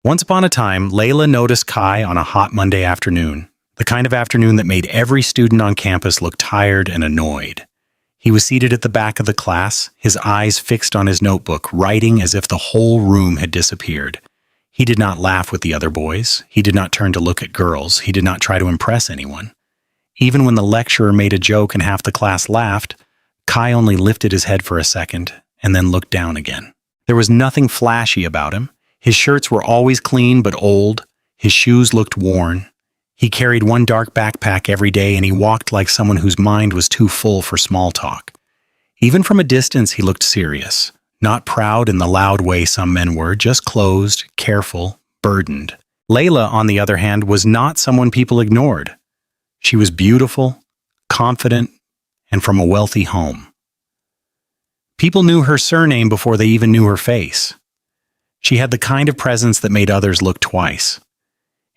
Once upon a time, Layla noticed Kai on a hot Monday afternoon, the kind of afternoon that made every student on campus look tired and annoyed. He was seated at the back of the class, his eyes fixed on his notebook, writing as if the whole room had disappeared. He did not laugh with the other boys. He did not turn to look at girls. He did not try to impress anyone. Even when the lecturer made a joke and half the class laughed, Kai only lifted his head for a second and then looked down again. There was nothing flashy about him. His shirts were always clean but old. His shoes looked worn. He carried one dark backpack every day, and he walked like someone whose mind was too full for small talk. Even from a distance, he looked serious, not proud in the loud way some men were, just closed, careful, burdened. Layla, on the other hand, was not someone people ignored. She was beautiful, confident, and from a wealthy home. People knew her surname before they even knew her face. She had the kind of presence that made others look twice.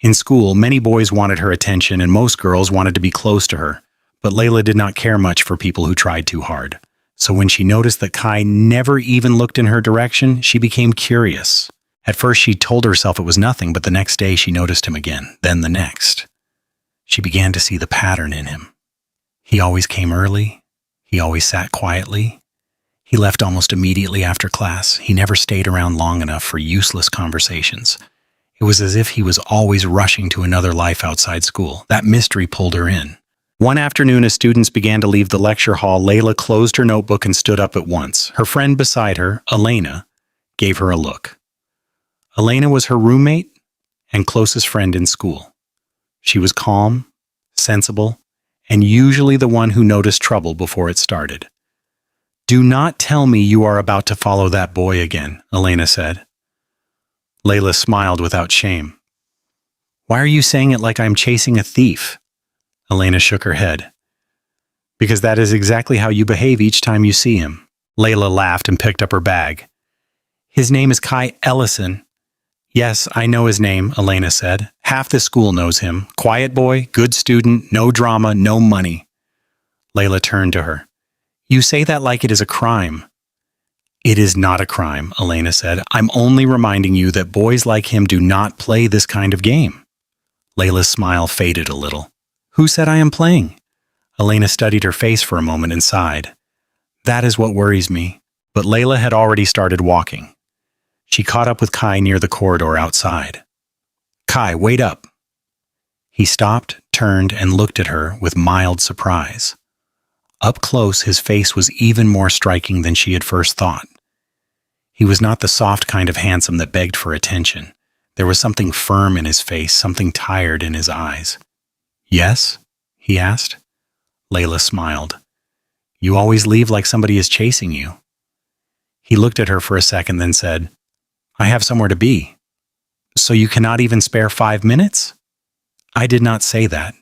In school, many boys wanted her attention and most girls wanted to be close to her, but Layla did not care much for people who tried too hard. So when she noticed that Kai never even looked in her direction, she became curious. At first she told herself it was nothing, but the next day she noticed him again, then the next. She began to see the pattern in him. He always came early. He always sat quietly. He left almost immediately after class. He never stayed around long enough for useless conversations. It was as if he was always rushing to another life outside school. That mystery pulled her in. One afternoon, as students began to leave the lecture hall, Layla closed her notebook and stood up at once. Her friend beside her, Elena, gave her a look. Elena was her roommate and closest friend in school. She was calm, sensible, and usually the one who noticed trouble before it started. "Do not tell me you are about to follow that boy again," Elena said. Layla smiled without shame. "Why are you saying it like I'm chasing a thief?" Elena shook her head. "Because that is exactly how you behave each time you see him." Layla laughed and picked up her bag. "His name is Kai Ellison." "Yes, I know his name," Elena said. "Half the school knows him. Quiet boy, good student, no drama, no money." Layla turned to her. "You say that like it is a crime." "It is not a crime," Elena said. "I'm only reminding you that boys like him do not play this kind of game." Layla's smile faded a little. "Who said I am playing?" Elena studied her face for a moment and sighed. "That is what worries me." But Layla had already started walking. She caught up with Kai near the corridor outside. "Kai, wait up." He stopped, turned, and looked at her with mild surprise. Up close, his face was even more striking than she had first thought. He was not the soft kind of handsome that begged for attention. There was something firm in his face, something tired in his eyes. "Yes?" he asked. Layla smiled. "You always leave like somebody is chasing you." He looked at her for a second, then said, "I have somewhere to be." "So you cannot even spare 5 minutes?" "I did not say that."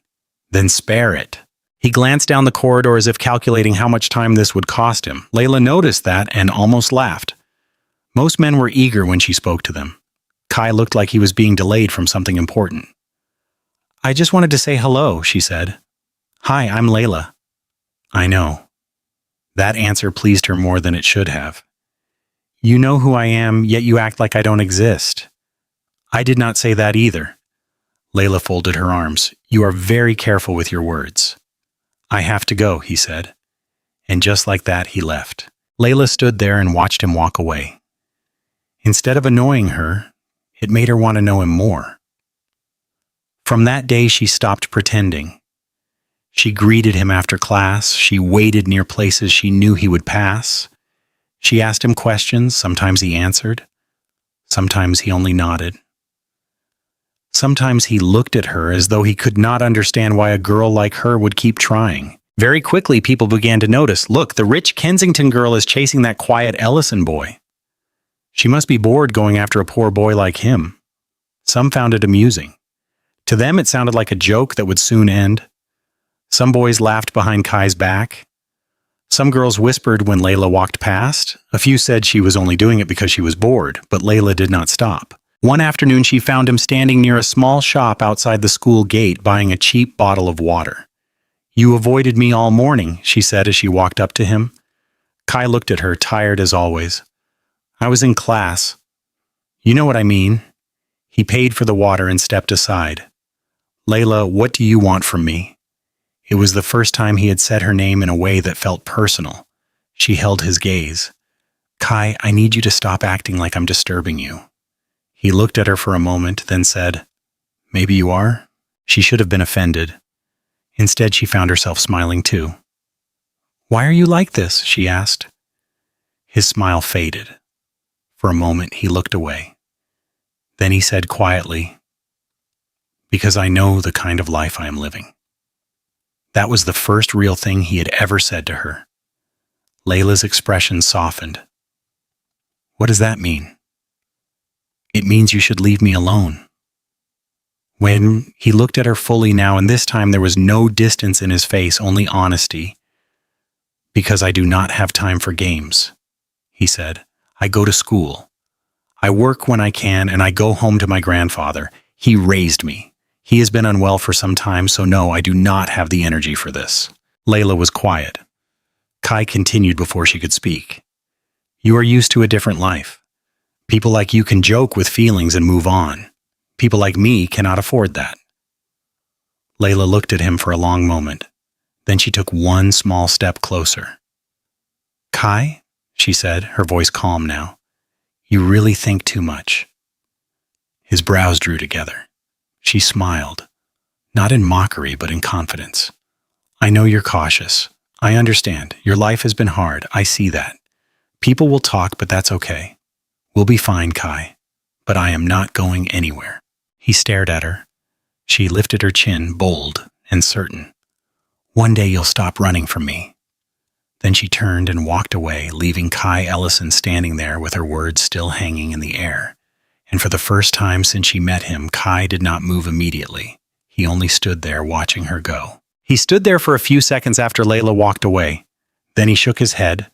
"Then spare it." He glanced down the corridor as if calculating how much time this would cost him. Layla noticed that and almost laughed. Most men were eager when she spoke to them. Kai looked like he was being delayed from something important. "I just wanted to say hello," she said. "Hi, I'm Layla." "I know." That answer pleased her more than it should have. "You know who I am, yet you act like I don't exist." "I did not say that either." Layla folded her arms. "You are very careful with your words." "I have to go," he said. And just like that, he left. Layla stood there and watched him walk away. Instead of annoying her, it made her want to know him more. From that day, she stopped pretending. She greeted him after class. She waited near places she knew he would pass. She asked him questions. Sometimes he answered. Sometimes he only nodded. Sometimes he looked at her as though he could not understand why a girl like her would keep trying. Very quickly, people began to notice, look, the rich Kensington girl is chasing that quiet Ellison boy. She must be bored going after a poor boy like him. Some found it amusing. To them, it sounded like a joke that would soon end. Some boys laughed behind Kai's back. Some girls whispered when Layla walked past. A few said she was only doing it because she was bored, but Layla did not stop. One afternoon, she found him standing near a small shop outside the school gate buying a cheap bottle of water. "You avoided me all morning," she said as she walked up to him. Kai looked at her, tired as always. "I was in class." "You know what I mean." He paid for the water and stepped aside. "Layla, what do you want from me?" It was the first time he had said her name in a way that felt personal. She held his gaze. "Kai, I need you to stop acting like I'm disturbing you." He looked at her for a moment, then said, "Maybe you are?" She should have been offended. Instead, she found herself smiling too. "Why are you like this?" she asked. His smile faded. For a moment, he looked away. Then he said quietly, "Because I know the kind of life I am living." That was the first real thing he had ever said to her. Layla's expression softened. "What does that mean?" "It means you should leave me alone." When he looked at her fully now, and this time there was no distance in his face, only honesty. "Because I do not have time for games," he said. "I go to school. I work when I can, and I go home to my grandfather. He raised me. He has been unwell for some time, so no, I do not have the energy for this." Layla was quiet. Kai continued before she could speak. "You are used to a different life. People like you can joke with feelings and move on. People like me cannot afford that." Layla looked at him for a long moment. Then she took one small step closer. "Kai," she said, her voice calm now, "you really think too much." His brows drew together. She smiled, not in mockery but in confidence. "I know you're cautious. I understand. Your life has been hard. I see that. People will talk, but that's okay. We'll be fine, Kai. But I am not going anywhere." He stared at her. She lifted her chin, bold and certain. "One day you'll stop running from me." Then she turned and walked away, leaving Kai Ellison standing there with her words still hanging in the air. And for the first time since she met him, Kai did not move immediately. He only stood there watching her go. He stood there for a few seconds after Layla walked away. Then he shook his head,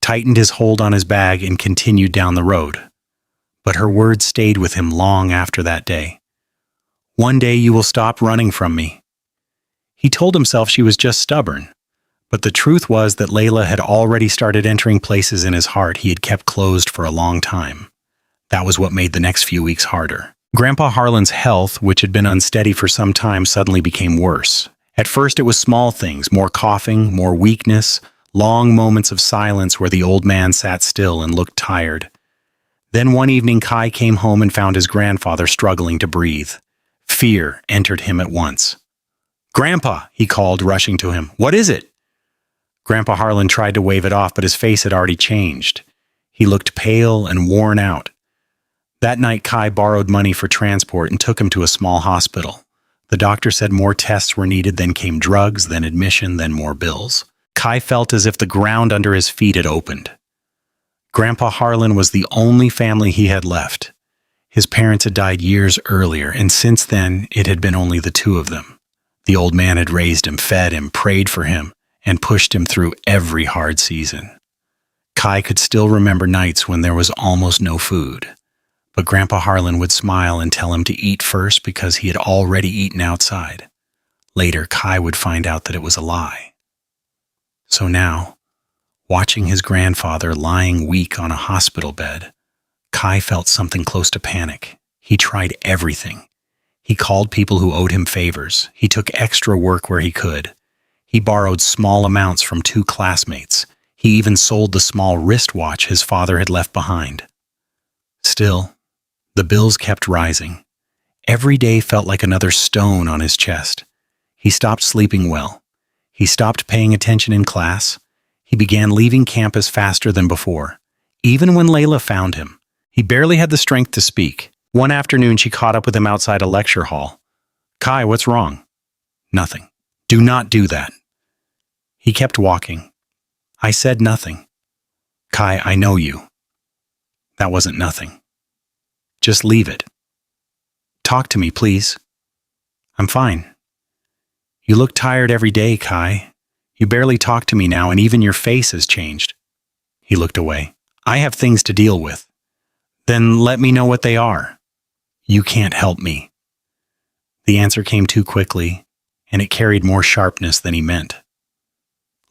tightened his hold on his bag, and continued down the road. But her words stayed with him long after that day. "One day you will stop running from me." He told himself she was just stubborn. But the truth was that Layla had already started entering places in his heart he had kept closed for a long time. That was what made the next few weeks harder. Grandpa Harlan's health, which had been unsteady for some time, suddenly became worse. At first it was small things, more coughing, more weakness, long moments of silence where the old man sat still and looked tired. Then one evening Kai came home and found his grandfather struggling to breathe. Fear entered him at once. "Grandpa," he called, rushing to him. "What is it?" Grandpa Harlan tried to wave it off, but his face had already changed. He looked pale and worn out. That night, Kai borrowed money for transport and took him to a small hospital. The doctor said more tests were needed, then came drugs, then admission, then more bills. Kai felt as if the ground under his feet had opened. Grandpa Harlan was the only family he had left. His parents had died years earlier, and since then, it had been only the two of them. The old man had raised him, fed him, prayed for him, and pushed him through every hard season. Kai could still remember nights when there was almost no food. But Grandpa Harlan would smile and tell him to eat first because he had already eaten outside. Later, Kai would find out that it was a lie. So now, watching his grandfather lying weak on a hospital bed, Kai felt something close to panic. He tried everything. He called people who owed him favors. He took extra work where he could. He borrowed small amounts from 2 classmates. He even sold the small wristwatch his father had left behind. Still, the bills kept rising. Every day felt like another stone on his chest. He stopped sleeping well. He stopped paying attention in class. He began leaving campus faster than before. Even when Layla found him, he barely had the strength to speak. One afternoon, she caught up with him outside a lecture hall. "Kai, what's wrong?" "Nothing." "Do not do that." He kept walking. "I said nothing." "Kai, I know you." "That wasn't nothing." "Just leave it." "Talk to me, please." "I'm fine." "You look tired every day, Kai. You barely talk to me now, and even your face has changed." He looked away. "I have things to deal with." "Then let me know what they are." "You can't help me." The answer came too quickly, and it carried more sharpness than he meant.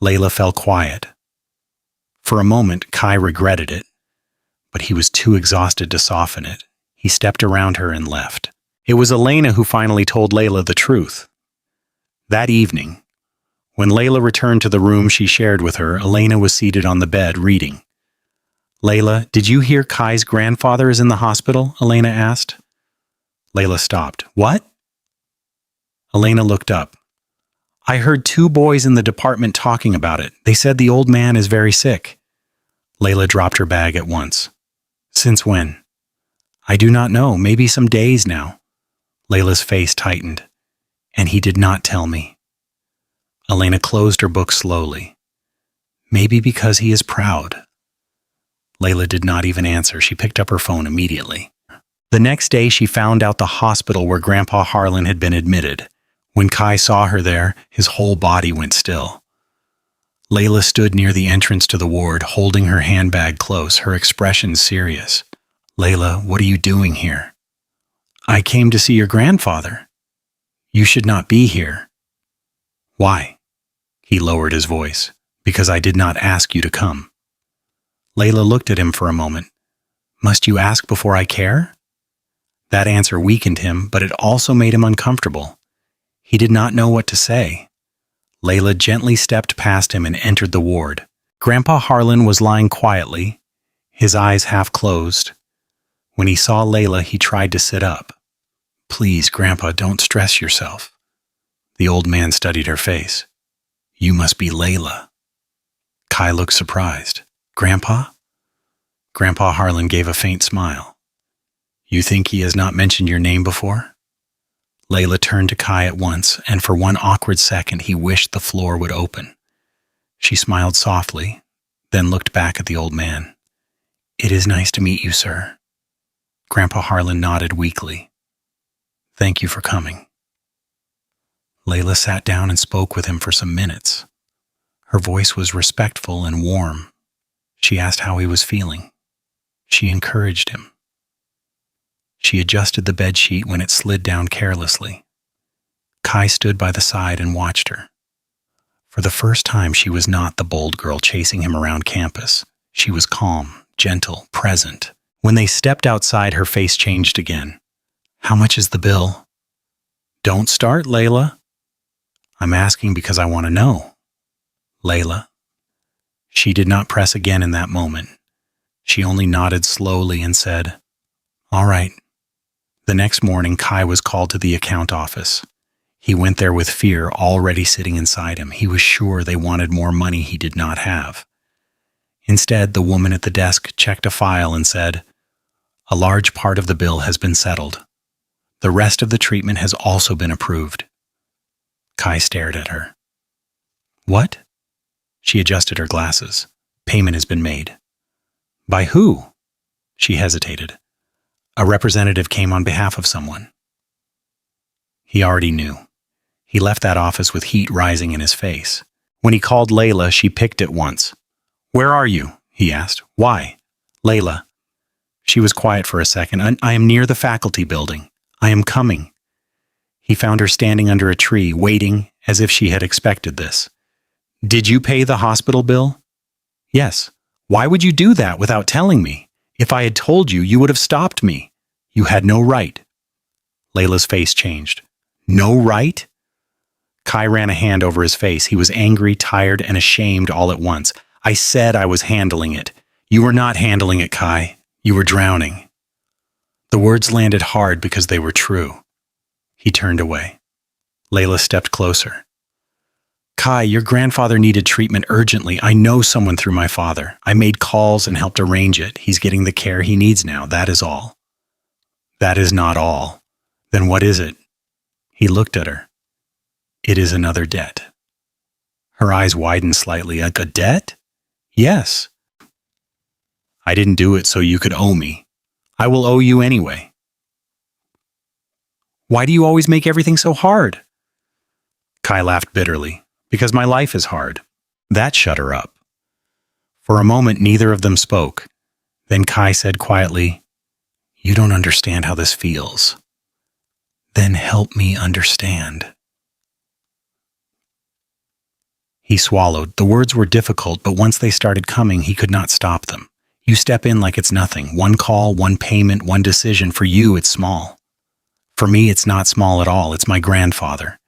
Layla fell quiet. For a moment, Kai regretted it, but he was too exhausted to soften it. He stepped around her and left. It was Elena who finally told Layla the truth. That evening, when Layla returned to the room she shared with her, Elena was seated on the bed reading. "Layla, did you hear Kai's grandfather is in the hospital?" Elena asked. Layla stopped. "What?" Elena looked up. "I heard 2 boys in the department talking about it. They said the old man is very sick." Layla dropped her bag at once. "Since when?" "I do not know. Maybe some days now." Layla's face tightened. "And he did not tell me." Elena closed her book slowly. "Maybe because he is proud." Layla did not even answer. She picked up her phone immediately. The next day, she found out the hospital where Grandpa Harlan had been admitted. When Kai saw her there, his whole body went still. Layla stood near the entrance to the ward, holding her handbag close, her expression serious. "Layla, what are you doing here?" "I came to see your grandfather." "You should not be here." "Why?" He lowered his voice. "Because I did not ask you to come." Layla looked at him for a moment. "Must you ask before I care?" That answer weakened him, but it also made him uncomfortable. He did not know what to say. Layla gently stepped past him and entered the ward. Grandpa Harlan was lying quietly, his eyes half closed. When he saw Layla, he tried to sit up. "Please, Grandpa, don't stress yourself." The old man studied her face. "You must be Layla." Kai looked surprised. "Grandpa?" Grandpa Harlan gave a faint smile. "You think he has not mentioned your name before?" Layla turned to Kai at once, and for one awkward second he wished the floor would open. She smiled softly, then looked back at the old man. "It is nice to meet you, sir." Grandpa Harlan nodded weakly. "Thank you for coming." Layla sat down and spoke with him for some minutes. Her voice was respectful and warm. She asked how he was feeling. She encouraged him. She adjusted the bedsheet when it slid down carelessly. Kai stood by the side and watched her. For the first time, she was not the bold girl chasing him around campus. She was calm, gentle, present. When they stepped outside, her face changed again. "How much is the bill?" "Don't start, Layla." "I'm asking because I want to know." "Layla." She did not press again in that moment. She only nodded slowly and said, "All right." The next morning, Kai was called to the account office. He went there with fear already sitting inside him. He was sure they wanted more money he did not have. Instead, the woman at the desk checked a file and said, "A large part of the bill has been settled. The rest of the treatment has also been approved." Kai stared at her. "What?" She adjusted her glasses. "Payment has been made." "By who?" She hesitated. "A representative came on behalf of someone." He already knew. He left that office with heat rising in his face. When he called Layla, she picked it once. "Where are you?" he asked. "Why?" "Layla." She was quiet for a second. I am near the faculty building. I am coming." He found her standing under a tree, waiting, as if she had expected this. "Did you pay the hospital bill?" "Yes." "Why would you do that without telling me? If I had told you, you would have stopped me. You had no right." Layla's face changed. "No right?" Kai ran a hand over his face. He was angry, tired, and ashamed all at once. "I said I was handling it." "You were not handling it, Kai. You were drowning." The words landed hard because they were true. He turned away. Layla stepped closer. "Kai, your grandfather needed treatment urgently. I know someone through my father. I made calls and helped arrange it. He's getting the care he needs now. That is all." "That is not all." "Then what is it?" He looked at her. "It is another debt." Her eyes widened slightly. "A debt?" "Yes." "I didn't do it so you could owe me. I will owe you anyway." "Why do you always make everything so hard?" Kai laughed bitterly. "Because my life is hard." That shut her up. For a moment, neither of them spoke. Then Kai said quietly, "You don't understand how this feels." "Then help me understand." He swallowed. The words were difficult, but once they started coming, he could not stop them. You step in like it's nothing. One call, one payment, one decision. For you, it's small. For me, it's not small at all. It's my grandfather.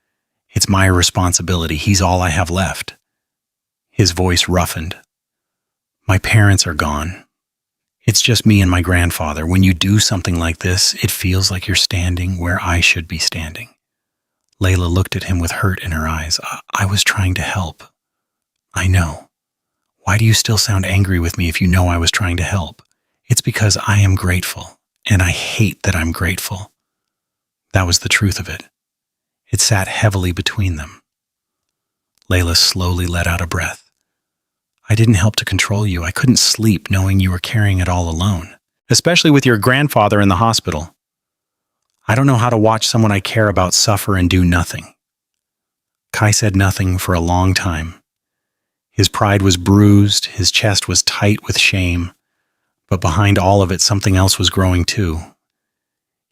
It's my responsibility. He's all I have left. His voice roughened. My parents are gone. It's just me and my grandfather. When you do something like this, it feels like you're standing where I should be standing. Layla looked at him with hurt in her eyes. I was trying to help. I know. Why do you still sound angry with me if you know I was trying to help? It's because I am grateful, and I hate that I'm grateful. That was the truth of it. It sat heavily between them. Layla slowly let out a breath. I didn't help to control you. I couldn't sleep knowing you were carrying it all alone, especially with your grandfather in the hospital. I don't know how to watch someone I care about suffer and do nothing. Kai said nothing for a long time. His pride was bruised, his chest was tight with shame, but behind all of it something else was growing too.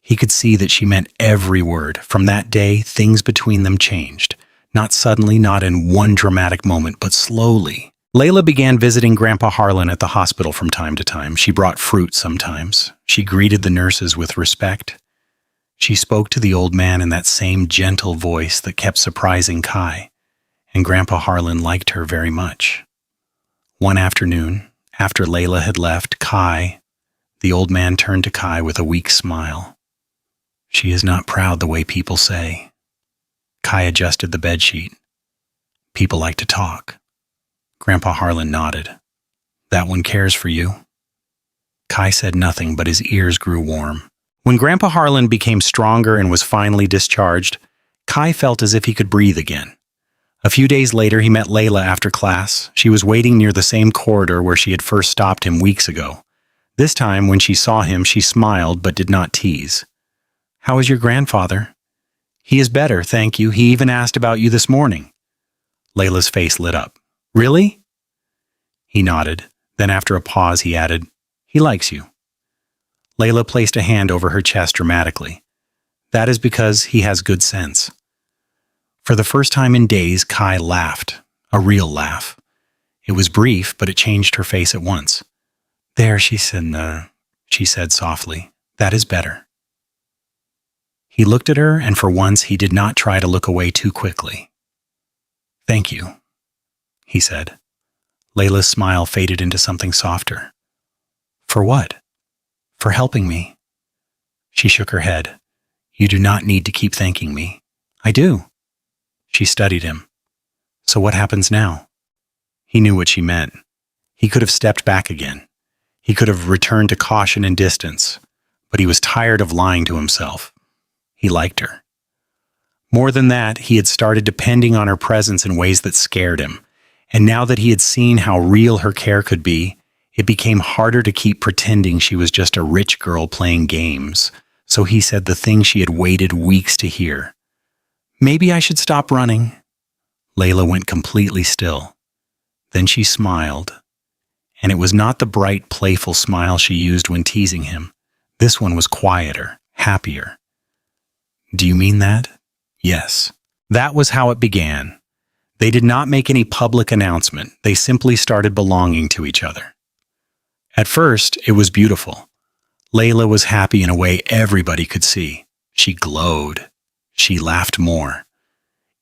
He could see that she meant every word. From that day, things between them changed. Not suddenly, not in one dramatic moment, but slowly. Layla began visiting Grandpa Harlan at the hospital from time to time. She brought fruit sometimes. She greeted the nurses with respect. She spoke to the old man in that same gentle voice that kept surprising Kai, and Grandpa Harlan liked her very much. One afternoon, after Layla had left, the old man turned to Kai with a weak smile. She is not proud the way people say. Kai adjusted the bedsheet. People like to talk. Grandpa Harlan nodded. That one cares for you? Kai said nothing, but his ears grew warm. When Grandpa Harlan became stronger and was finally discharged, Kai felt as if he could breathe again. A few days later, he met Layla after class. She was waiting near the same corridor where she had first stopped him weeks ago. This time, when she saw him, she smiled but did not tease. How is your grandfather? He is better, thank you. He even asked about you this morning. Layla's face lit up. Really? He nodded. Then after a pause, he added, He likes you. Layla placed a hand over her chest dramatically. That is because he has good sense. For the first time in days, Kai laughed. A real laugh. It was brief, but it changed her face at once. There, she said softly. That is better. He looked at her, and for once he did not try to look away too quickly. Thank you, he said. Layla's smile faded into something softer. For what? For helping me. She shook her head. You do not need to keep thanking me. I do. She studied him. So what happens now? He knew what she meant. He could have stepped back again. He could have returned to caution and distance, but he was tired of lying to himself. He liked her. More than that, he had started depending on her presence in ways that scared him. And now that he had seen how real her care could be, it became harder to keep pretending she was just a rich girl playing games. So he said the thing she had waited weeks to hear. Maybe I should stop running. Layla went completely still. Then she smiled. And it was not the bright, playful smile she used when teasing him. This one was quieter, happier. Do you mean that? Yes. That was how it began. They did not make any public announcement. They simply started belonging to each other. At first, it was beautiful. Layla was happy in a way everybody could see. She glowed. She laughed more.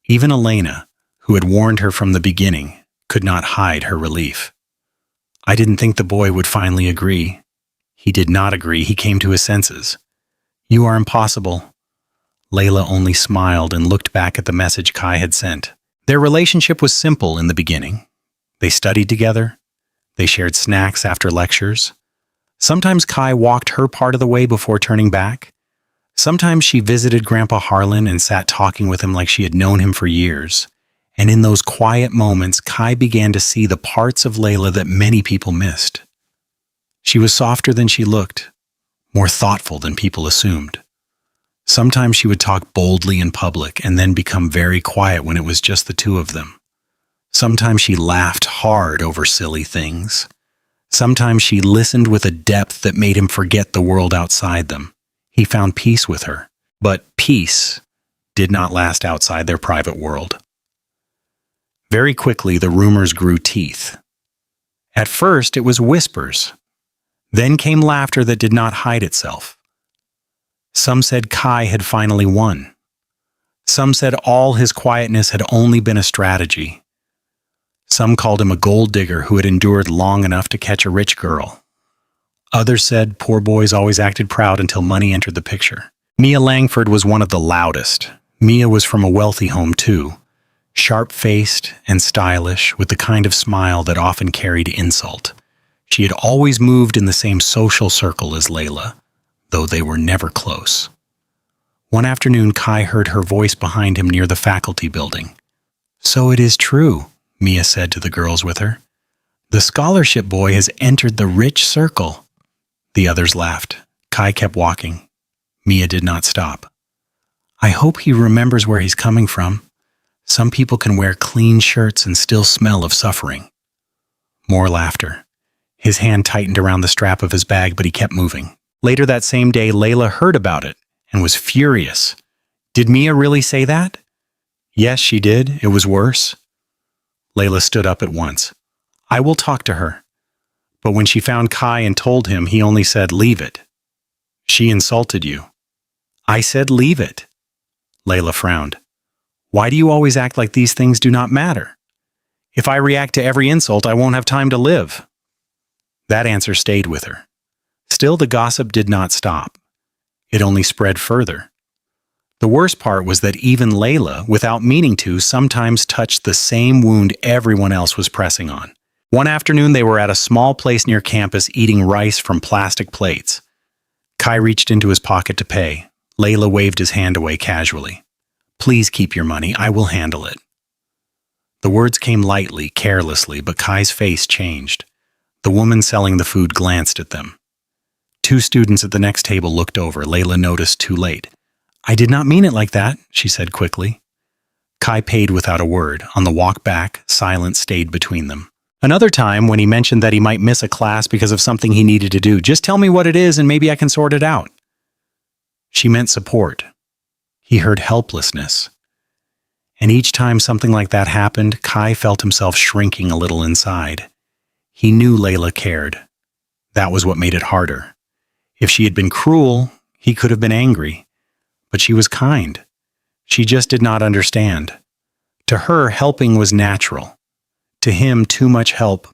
Even Elena, who had warned her from the beginning, could not hide her relief. I didn't think the boy would finally agree. He did not agree. He came to his senses. You are impossible. Layla only smiled and looked back at the message Kai had sent. Their relationship was simple in the beginning. They studied together. They shared snacks after lectures. Sometimes Kai walked her part of the way before turning back. Sometimes she visited Grandpa Harlan and sat talking with him like she had known him for years. And in those quiet moments, Kai began to see the parts of Layla that many people missed. She was softer than she looked, more thoughtful than people assumed. Sometimes she would talk boldly in public and then become very quiet when it was just the two of them. Sometimes she laughed hard over silly things. Sometimes she listened with a depth that made him forget the world outside them. He found peace with her, but peace did not last outside their private world. Very quickly, the rumors grew teeth. At first, it was whispers. Then came laughter that did not hide itself. Some said Kai had finally won. Some said all his quietness had only been a strategy. Some called him a gold digger who had endured long enough to catch a rich girl. Others said poor boys always acted proud until money entered the picture. Mia Langford was one of the loudest. Mia was from a wealthy home too, sharp-faced and stylish, with the kind of smile that often carried insult. She had always moved in the same social circle as Layla, though they were never close. One afternoon, Kai heard her voice behind him near the faculty building. "So it is true," Mia said to the girls with her. "The scholarship boy has entered the rich circle." The others laughed. Kai kept walking. Mia did not stop. "I hope he remembers where he's coming from. Some people can wear clean shirts and still smell of suffering." More laughter. His hand tightened around the strap of his bag, but he kept moving. Later that same day, Layla heard about it and was furious. Did Mia really say that? Yes, she did. It was worse. Layla stood up at once. "I will talk to her." But when she found Kai and told him, he only said, "Leave it." "She insulted you." "I said leave it." Layla frowned. "Why do you always act like these things do not matter? If I react to every insult, I won't have time to live." That answer stayed with her. Still, the gossip did not stop. It only spread further. The worst part was that even Layla, without meaning to, sometimes touched the same wound everyone else was pressing on. One afternoon, they were at a small place near campus eating rice from plastic plates. Kai reached into his pocket to pay. Layla waved his hand away casually. "Please keep your money. I will handle it." The words came lightly, carelessly, but Kai's face changed. The woman selling the food glanced at them. Two students at the next table looked over. Layla noticed too late. "I did not mean it like that," she said quickly. Kai paid without a word. On the walk back, silence stayed between them. Another time, when he mentioned that he might miss a class because of something he needed to do, "Just tell me what it is and maybe I can sort it out." She meant support. He heard helplessness. And each time something like that happened, Kai felt himself shrinking a little inside. He knew Layla cared. That was what made it harder. If she had been cruel, he could have been angry. But she was kind. She just did not understand. To her, helping was natural. To him, too much help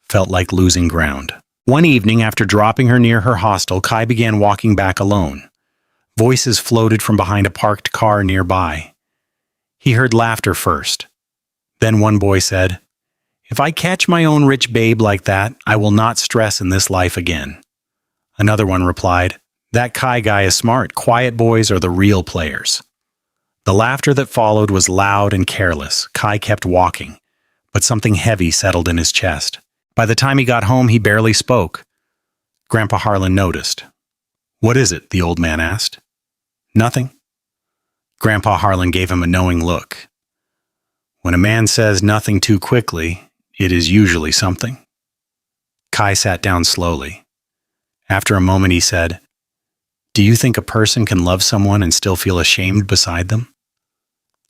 felt like losing ground. One evening, after dropping her near her hostel, Kai began walking back alone. Voices floated from behind a parked car nearby. He heard laughter first. Then one boy said, "If I catch my own rich babe like that, I will not stress in this life again." Another one replied, "That Kai guy is smart. Quiet boys are the real players." The laughter that followed was loud and careless. Kai kept walking, but something heavy settled in his chest. By the time he got home, he barely spoke. Grandpa Harlan noticed. "What is it?" the old man asked. "Nothing." Grandpa Harlan gave him a knowing look. When a man says nothing too quickly, it is usually something. Kai sat down slowly. After a moment, he said, "Do you think a person can love someone and still feel ashamed beside them?"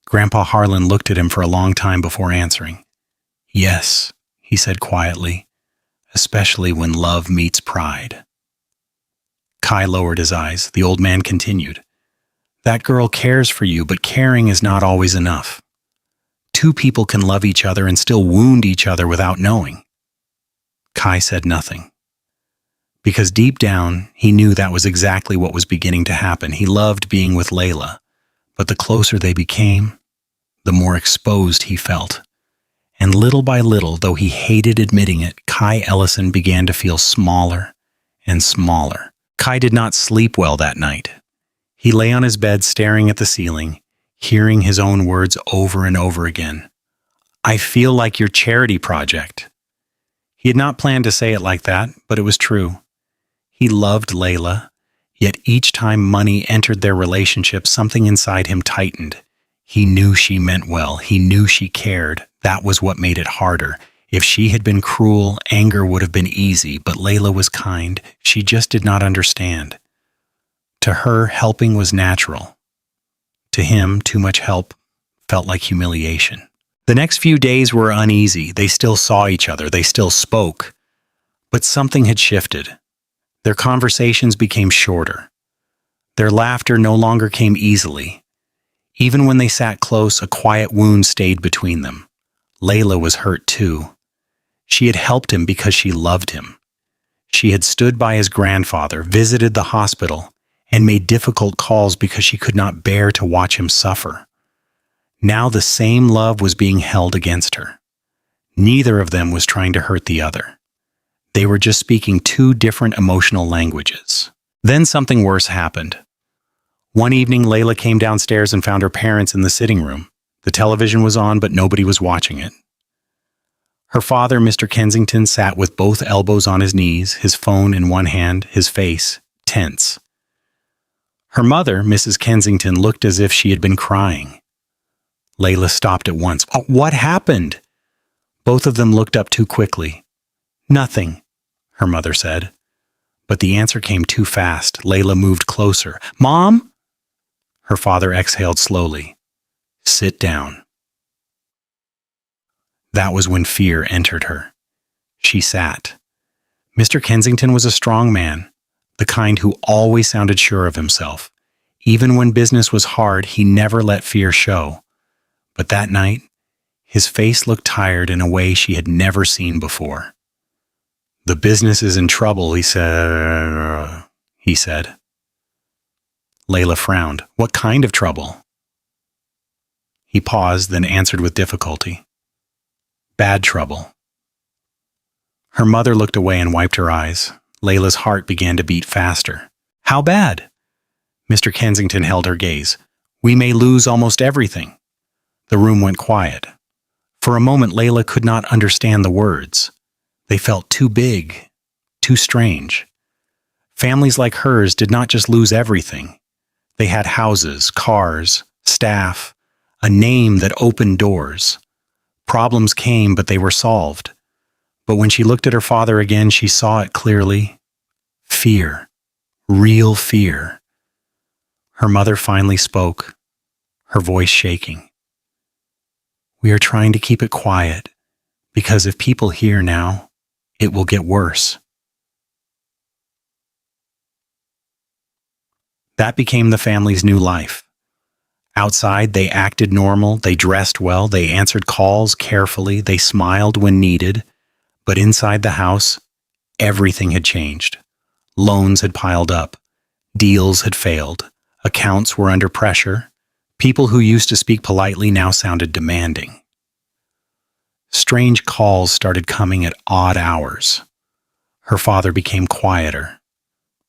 Grandpa Harlan looked at him for a long time before answering. "Yes," he said quietly, "especially when love meets pride." Kai lowered his eyes. The old man continued, "That girl cares for you, but caring is not always enough. Two people can love each other and still wound each other without knowing." Kai said nothing. Because deep down, he knew that was exactly what was beginning to happen. He loved being with Layla, but the closer they became, the more exposed he felt. And little by little, though he hated admitting it, Kai Ellison began to feel smaller and smaller. Kai did not sleep well that night. He lay on his bed staring at the ceiling, hearing his own words over and over again. "I feel like your charity project." He had not planned to say it like that, but it was true. He loved Layla, yet each time money entered their relationship, something inside him tightened. He knew she meant well. He knew she cared. That was what made it harder. If she had been cruel, anger would have been easy, but Layla was kind. She just did not understand. To her, helping was natural. To him, too much help felt like humiliation. The next few days were uneasy. They still saw each other. They still spoke. But something had shifted. Their conversations became shorter. Their laughter no longer came easily. Even when they sat close, a quiet wound stayed between them. Layla was hurt too. She had helped him because she loved him. She had stood by his grandfather, visited the hospital, and made difficult calls because she could not bear to watch him suffer. Now the same love was being held against her. Neither of them was trying to hurt the other. They were just speaking two different emotional languages. Then something worse happened. One evening, Layla came downstairs and found her parents in the sitting room. The television was on, but nobody was watching it. Her father, Mr. Kensington, sat with both elbows on his knees, his phone in one hand, his face tense. Her mother, Mrs. Kensington, looked as if she had been crying. Layla stopped at once. "What happened?" Both of them looked up too quickly. "Nothing," her mother said. But the answer came too fast. Layla moved closer. "Mom?" Her father exhaled slowly. "Sit down." That was when fear entered her. She sat. Mr. Kensington was a strong man, the kind who always sounded sure of himself. Even when business was hard, he never let fear show. But that night, his face looked tired in a way she had never seen before. "The business is in trouble," he said. Layla frowned. "What kind of trouble?" He paused, then answered with difficulty. "Bad trouble." Her mother looked away and wiped her eyes. Layla's heart began to beat faster. "How bad?" Mr. Kensington held her gaze. "We may lose almost everything." The room went quiet. For a moment, Layla could not understand the words. They felt too big, too strange. Families like hers did not just lose everything. They had houses, cars, staff, a name that opened doors. Problems came, but they were solved. But when she looked at her father again, she saw it clearly. Fear. Real fear. Her mother finally spoke, her voice shaking. "We are trying to keep it quiet, because if people hear now, it will get worse." That became the family's new life. Outside, they acted normal, they dressed well, they answered calls carefully, they smiled when needed. But inside the house, everything had changed. Loans had piled up. Deals had failed. Accounts were under pressure. People who used to speak politely now sounded demanding. Strange calls started coming at odd hours. Her father became quieter.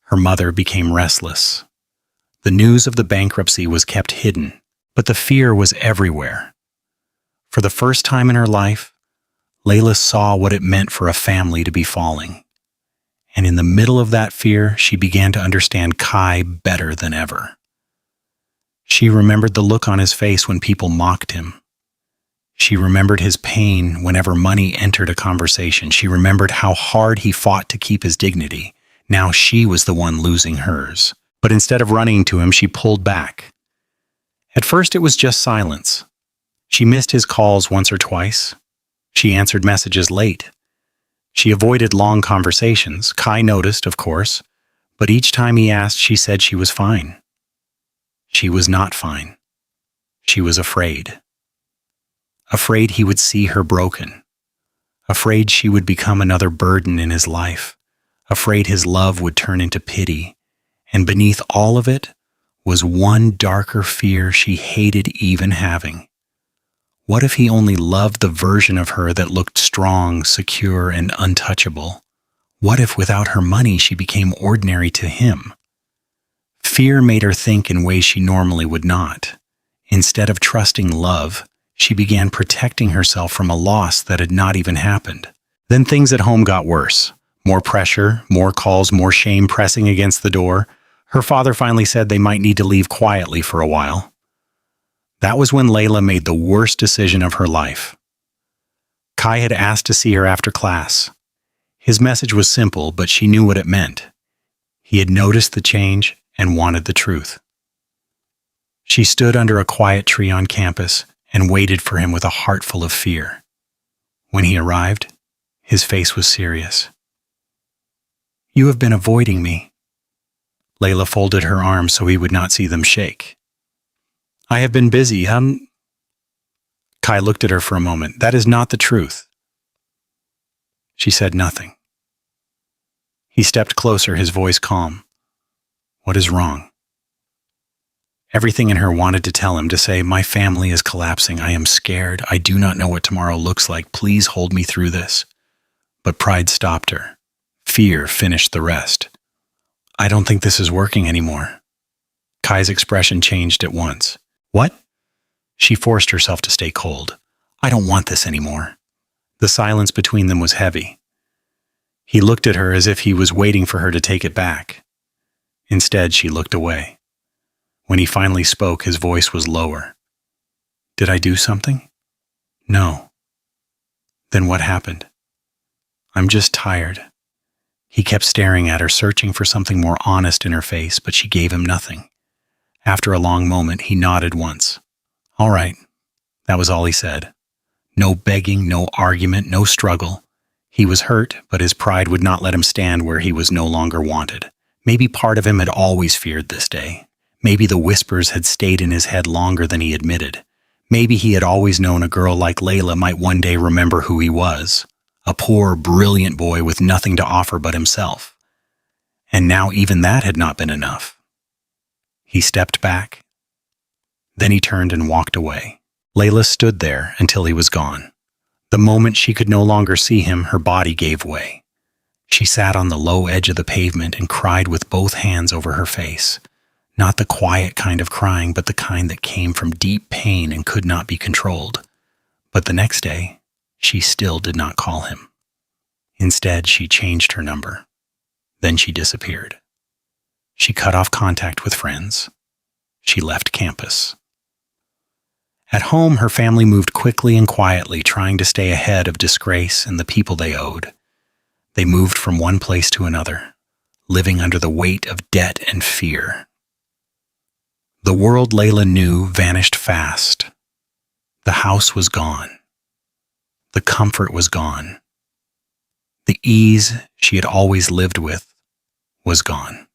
Her mother became restless. The news of the bankruptcy was kept hidden, but the fear was everywhere. For the first time in her life, Layla saw what it meant for a family to be falling. And in the middle of that fear, she began to understand Kai better than ever. She remembered the look on his face when people mocked him. She remembered his pain whenever money entered a conversation. She remembered how hard he fought to keep his dignity. Now she was the one losing hers. But instead of running to him, she pulled back. At first, it was just silence. She missed his calls once or twice. She answered messages late. She avoided long conversations. Kai noticed, of course, but each time he asked, she said she was fine. She was not fine. She was afraid. Afraid he would see her broken. Afraid she would become another burden in his life. Afraid his love would turn into pity. And beneath all of it was one darker fear she hated even having. What if he only loved the version of her that looked strong, secure, and untouchable? What if without her money she became ordinary to him? Fear made her think in ways she normally would not. Instead of trusting love, she began protecting herself from a loss that had not even happened. Then things at home got worse. More pressure, more calls, more shame pressing against the door. Her father finally said they might need to leave quietly for a while. That was when Layla made the worst decision of her life. Kai had asked to see her after class. His message was simple, but she knew what it meant. He had noticed the change and wanted the truth. She stood under a quiet tree on campus and waited for him with a heart full of fear. When he arrived, his face was serious. You have been avoiding me. Layla folded her arms so he would not see them shake. I have been busy, Kai looked at her for a moment. That is not the truth. She said nothing. He stepped closer, his voice calm. What is wrong? Everything in her wanted to tell him, to say, my family is collapsing. I am scared. I do not know what tomorrow looks like. Please hold me through this. But pride stopped her. Fear finished the rest. I don't think this is working anymore. Kai's expression changed at once. What? She forced herself to stay cold. I don't want this anymore. The silence between them was heavy. He looked at her as if he was waiting for her to take it back. Instead, she looked away. When he finally spoke, his voice was lower. Did I do something? No. Then what happened? I'm just tired. He kept staring at her, searching for something more honest in her face, but she gave him nothing. After a long moment, he nodded once. All right. That was all he said. No begging, no argument, no struggle. He was hurt, but his pride would not let him stand where he was no longer wanted. Maybe part of him had always feared this day. Maybe the whispers had stayed in his head longer than he admitted. Maybe he had always known a girl like Layla might one day remember who he was. A poor, brilliant boy with nothing to offer but himself. And now even that had not been enough. He stepped back. Then he turned and walked away. Layla stood there until he was gone. The moment she could no longer see him, her body gave way. She sat on the low edge of the pavement and cried with both hands over her face. Not the quiet kind of crying, but the kind that came from deep pain and could not be controlled. But the next day, she still did not call him. Instead, she changed her number. Then she disappeared. She cut off contact with friends. She left campus. At home, her family moved quickly and quietly, trying to stay ahead of disgrace and the people they owed. They moved from one place to another, living under the weight of debt and fear. The world Layla knew vanished fast. The house was gone. The comfort was gone. The ease she had always lived with was gone.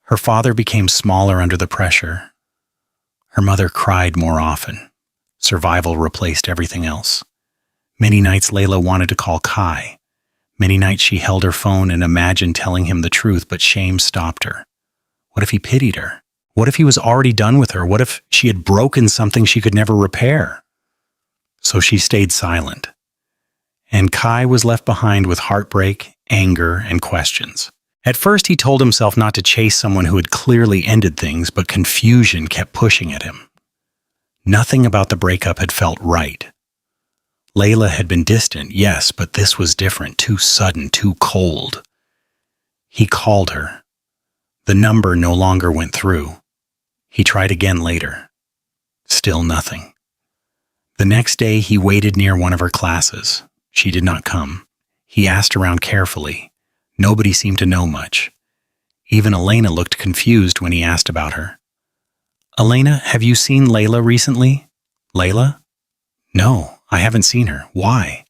Her father became smaller under the pressure. Her mother cried more often. Survival replaced everything else. Many nights Layla wanted to call Kai. Many nights she held her phone and imagined telling him the truth, but shame stopped her. What if he pitied her? What if he was already done with her? What if she had broken something she could never repair? So she stayed silent. And Kai was left behind with heartbreak, anger, and questions. At first, he told himself not to chase someone who had clearly ended things, but confusion kept pushing at him. Nothing about the breakup had felt right. Layla had been distant, yes, but this was different, too sudden, too cold. He called her. The number no longer went through. He tried again later. Still nothing. The next day, he waited near one of her classes. She did not come. He asked around carefully. Nobody seemed to know much. Even Elena looked confused when he asked about her. Elena, have you seen Layla recently? Layla? No, I haven't seen her. Why?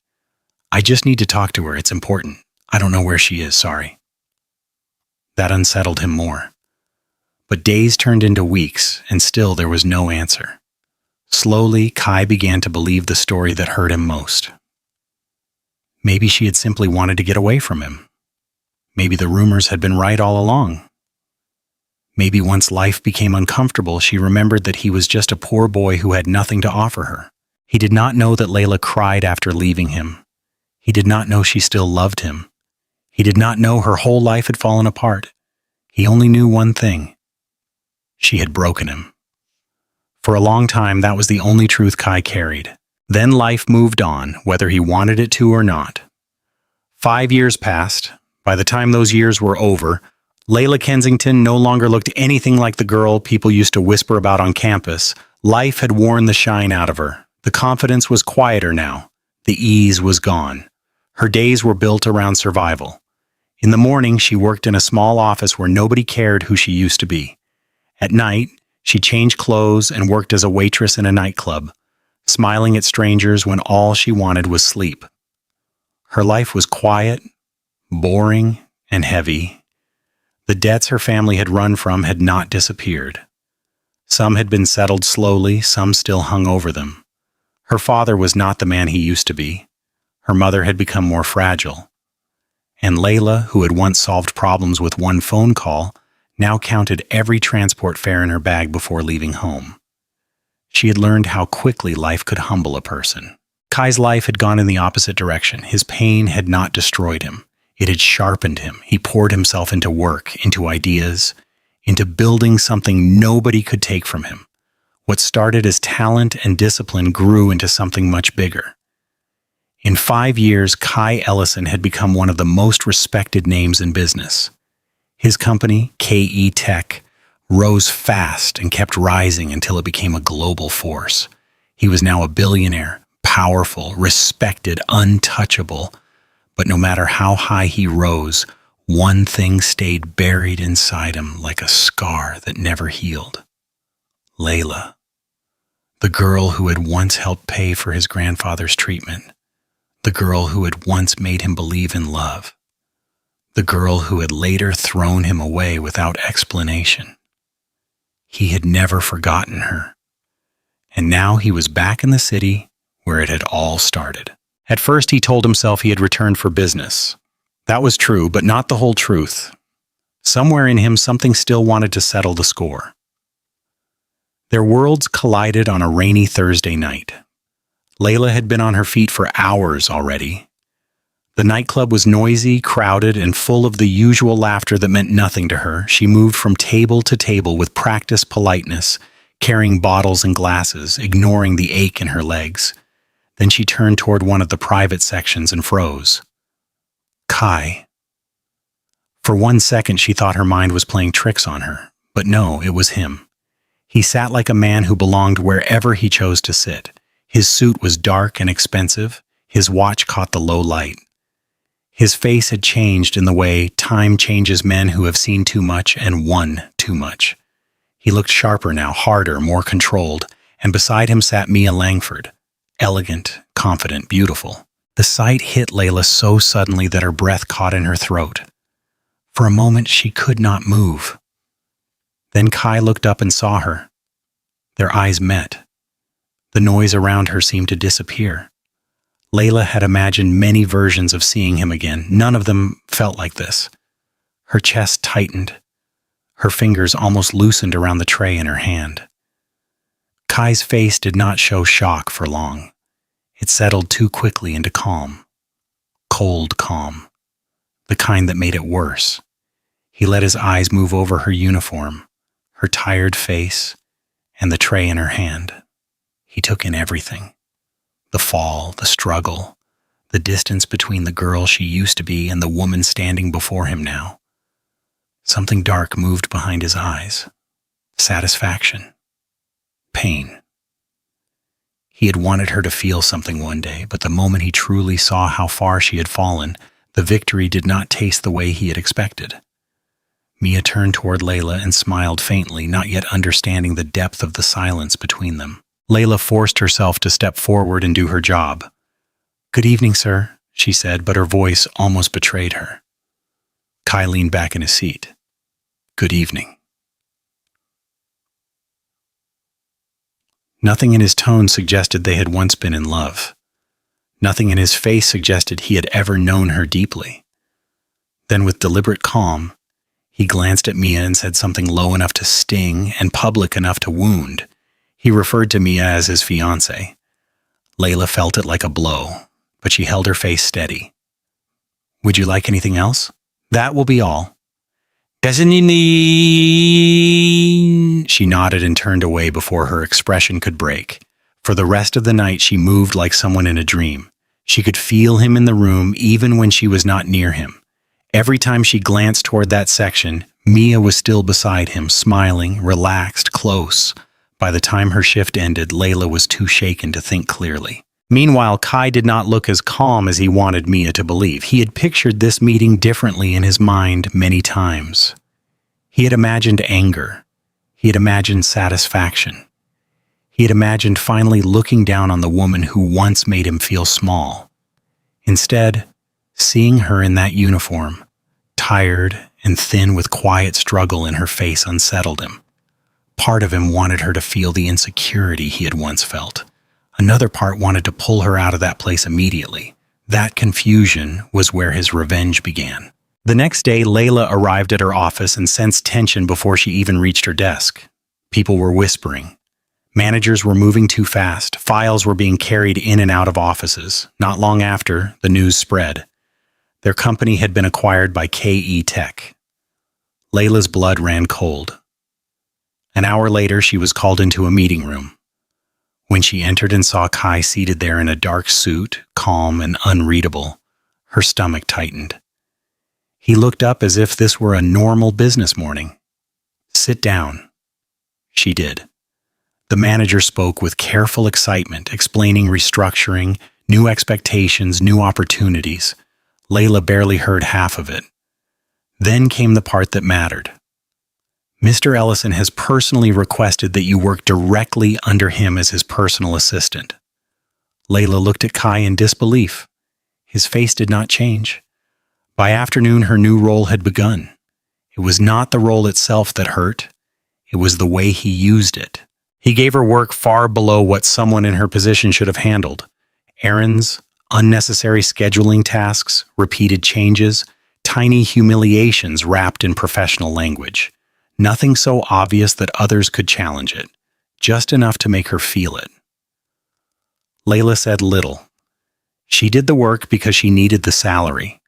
I just need to talk to her. It's important. I don't know where she is, sorry. That unsettled him more. But days turned into weeks, and still there was no answer. Slowly, Kai began to believe the story that hurt him most. Maybe she had simply wanted to get away from him. Maybe the rumors had been right all along. Maybe once life became uncomfortable, she remembered that he was just a poor boy who had nothing to offer her. He did not know that Layla cried after leaving him. He did not know she still loved him. He did not know her whole life had fallen apart. He only knew one thing. She had broken him. For a long time, that was the only truth Kai carried. Then life moved on, whether he wanted it to or not. 5 years passed. By the time those years were over, Layla Kensington no longer looked anything like the girl people used to whisper about on campus. Life had worn the shine out of her. The confidence was quieter now. The ease was gone. Her days were built around survival. In the morning, she worked in a small office where nobody cared who she used to be. At night, she changed clothes and worked as a waitress in a nightclub, smiling at strangers when all she wanted was sleep. Her life was quiet, boring, and heavy. The debts her family had run from had not disappeared. Some had been settled slowly, some still hung over them. Her father was not the man he used to be. Her mother had become more fragile. And Layla, who had once solved problems with one phone call, now counted every transport fare in her bag before leaving home. She had learned how quickly life could humble a person. Kai's life had gone in the opposite direction. His pain had not destroyed him. It had sharpened him. He poured himself into work, into ideas, into building something nobody could take from him. What started as talent and discipline grew into something much bigger. In 5 years, Kai Ellison had become one of the most respected names in business. His company, KE Tech, rose fast and kept rising until it became a global force. He was now a billionaire, powerful, respected, untouchable. But no matter how high he rose, one thing stayed buried inside him like a scar that never healed. Layla, the girl who had once helped pay for his grandfather's treatment, the girl who had once made him believe in love, the girl who had later thrown him away without explanation. He had never forgotten her, and now he was back in the city where it had all started. At first, he told himself he had returned for business. That was true, but not the whole truth. Somewhere in him, something still wanted to settle the score. Their worlds collided on a rainy Thursday night. Layla had been on her feet for hours already. The nightclub was noisy, crowded, and full of the usual laughter that meant nothing to her. She moved from table to table with practiced politeness, carrying bottles and glasses, ignoring the ache in her legs. Then she turned toward one of the private sections and froze. Kai. For 1 second, she thought her mind was playing tricks on her, but no, it was him. He sat like a man who belonged wherever he chose to sit. His suit was dark and expensive. His watch caught the low light. His face had changed in the way time changes men who have seen too much and won too much. He looked sharper now, harder, more controlled, and beside him sat Mia Langford, elegant, confident, beautiful. The sight hit Layla so suddenly that her breath caught in her throat. For a moment, she could not move. Then Kai looked up and saw her. Their eyes met. The noise around her seemed to disappear. Layla had imagined many versions of seeing him again. None of them felt like this. Her chest tightened. Her fingers almost loosened around the tray in her hand. Kai's face did not show shock for long. It settled too quickly into calm. Cold calm. The kind that made it worse. He let his eyes move over her uniform, her tired face, and the tray in her hand. He took in everything. The fall, the struggle, the distance between the girl she used to be and the woman standing before him now. Something dark moved behind his eyes. Satisfaction. Pain. He had wanted her to feel something one day, but the moment he truly saw how far she had fallen, the victory did not taste the way he had expected. Mia turned toward Layla and smiled faintly, not yet understanding the depth of the silence between them. Layla forced herself to step forward and do her job. "Good evening, sir," she said, but her voice almost betrayed her. Kai leaned back in his seat. "Good evening." Nothing in his tone suggested they had once been in love. Nothing in his face suggested he had ever known her deeply. Then, with deliberate calm, he glanced at Mia and said something low enough to sting and public enough to wound. He referred to Mia as his fiancée. Layla felt it like a blow, but she held her face steady. "Would you like anything else?" "That will be all." "Doesn't he need—" She nodded and turned away before her expression could break. For the rest of the night, she moved like someone in a dream. She could feel him in the room even when she was not near him. Every time she glanced toward that section, Mia was still beside him, smiling, relaxed, close. By the time her shift ended, Layla was too shaken to think clearly. Meanwhile, Kai did not look as calm as he wanted Mia to believe. He had pictured this meeting differently in his mind many times. He had imagined anger. He had imagined satisfaction. He had imagined finally looking down on the woman who once made him feel small. Instead, seeing her in that uniform, tired and thin with quiet struggle in her face unsettled him. Part of him wanted her to feel the insecurity he had once felt. Another part wanted to pull her out of that place immediately. That confusion was where his revenge began. The next day, Layla arrived at her office and sensed tension before she even reached her desk. People were whispering. Managers were moving too fast. Files were being carried in and out of offices. Not long after, the news spread. Their company had been acquired by KE Tech. Layla's blood ran cold. An hour later, she was called into a meeting room. When she entered and saw Kai seated there in a dark suit, calm and unreadable, her stomach tightened. He looked up as if this were a normal business morning. "Sit down." She did. The manager spoke with careful excitement, explaining restructuring, new expectations, new opportunities. Layla barely heard half of it. Then came the part that mattered. "Mr. Ellison has personally requested that you work directly under him as his personal assistant." Layla looked at Kai in disbelief. His face did not change. By afternoon, her new role had begun. It was not the role itself that hurt. It was the way he used it. He gave her work far below what someone in her position should have handled. Errands, unnecessary scheduling tasks, repeated changes, tiny humiliations wrapped in professional language. Nothing so obvious that others could challenge it, just enough to make her feel it. Layla said little. She did the work because she needed the salary.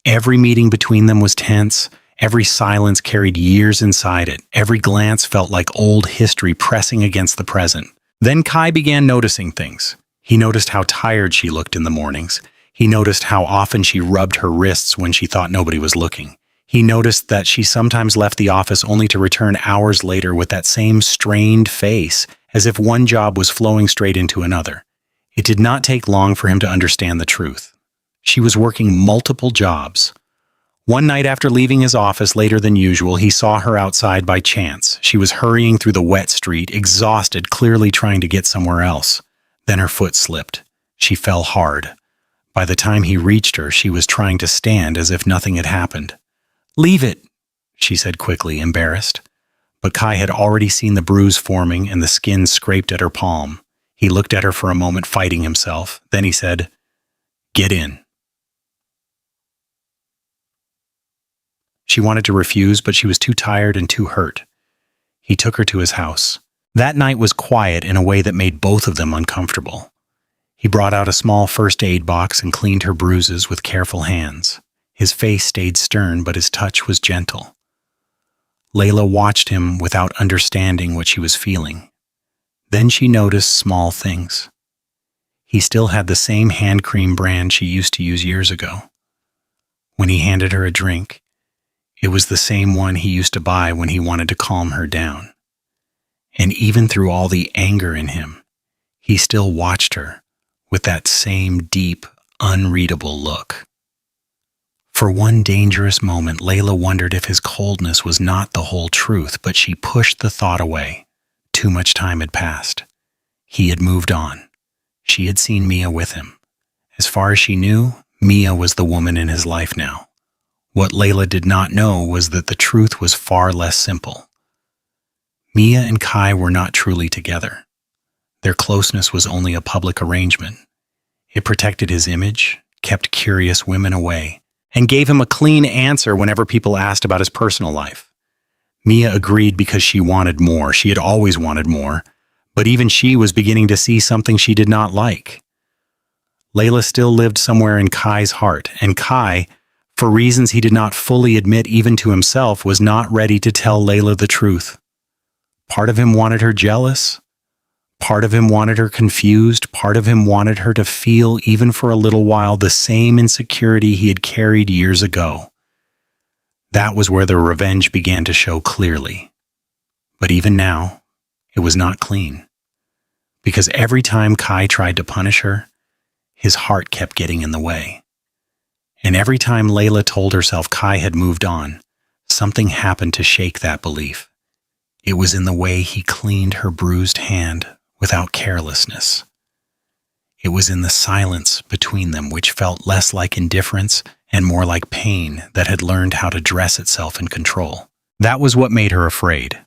Every meeting between them was tense. Every silence carried years inside it. Every glance felt like old history pressing against the present. Then Kai began noticing things. He noticed how tired she looked in the mornings. He noticed how often she rubbed her wrists when she thought nobody was looking. He noticed that she sometimes left the office only to return hours later with that same strained face, as if one job was flowing straight into another. It did not take long for him to understand the truth. She was working multiple jobs. One night after leaving his office later than usual, he saw her outside by chance. She was hurrying through the wet street, exhausted, clearly trying to get somewhere else. Then her foot slipped. She fell hard. By the time he reached her, she was trying to stand as if nothing had happened. "Leave it," she said quickly, embarrassed. But Kai had already seen the bruise forming and the skin scraped at her palm. He looked at her for a moment, fighting himself. Then he said, "Get in." She wanted to refuse, but she was too tired and too hurt. He took her to his house. That night was quiet in a way that made both of them uncomfortable. He brought out a small first aid box and cleaned her bruises with careful hands. His face stayed stern, but his touch was gentle. Layla watched him without understanding what she was feeling. Then she noticed small things. He still had the same hand cream brand she used to use years ago. When he handed her a drink, it was the same one he used to buy when he wanted to calm her down. And even through all the anger in him, he still watched her with that same deep, unreadable look. For one dangerous moment, Layla wondered if his coldness was not the whole truth, but she pushed the thought away. Too much time had passed. He had moved on. She had seen Mia with him. As far as she knew, Mia was the woman in his life now. What Layla did not know was that the truth was far less simple. Mia and Kai were not truly together. Their closeness was only a public arrangement. It protected his image, kept curious women away, and gave him a clean answer whenever people asked about his personal life. Mia agreed because she wanted more. She had always wanted more, but even she was beginning to see something she did not like. Layla still lived somewhere in Kai's heart, and Kai, for reasons he did not fully admit even to himself, was not ready to tell Layla the truth. Part of him wanted her jealous. Part of him wanted her confused. Part of him wanted her to feel, even for a little while, the same insecurity he had carried years ago. That was where the revenge began to show clearly. But even now, it was not clean. Because every time Kai tried to punish her, his heart kept getting in the way. And every time Layla told herself Kai had moved on, something happened to shake that belief. It was in the way he cleaned her bruised hand without carelessness. It was in the silence between them, which felt less like indifference and more like pain that had learned how to dress itself in control. That was what made her afraid.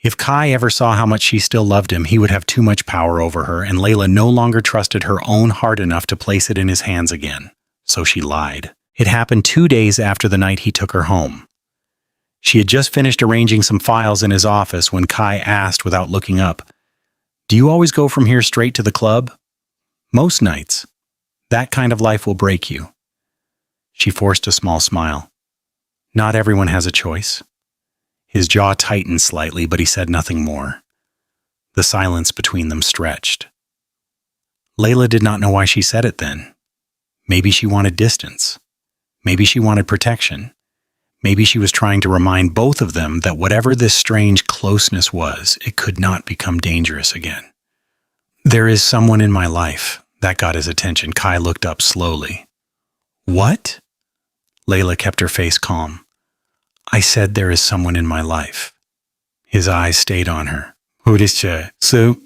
If Kai ever saw how much she still loved him, he would have too much power over her, and Layla no longer trusted her own heart enough to place it in his hands again. So she lied. It happened 2 days after the night he took her home. She had just finished arranging some files in his office when Kai asked without looking up, "Do you always go from here straight to the club?" "Most nights. That kind of life will break you." She forced a small smile. "Not everyone has a choice." His jaw tightened slightly, but he said nothing more. The silence between them stretched. Layla did not know why she said it then. Maybe she wanted distance. Maybe she wanted protection. Maybe she was trying to remind both of them that whatever this strange closeness was, it could not become dangerous again. "There is someone in my life." That got his attention. Kai looked up slowly. "What?" Layla kept her face calm. "I said there is someone in my life." His eyes stayed on her. "Who is she?" "So?"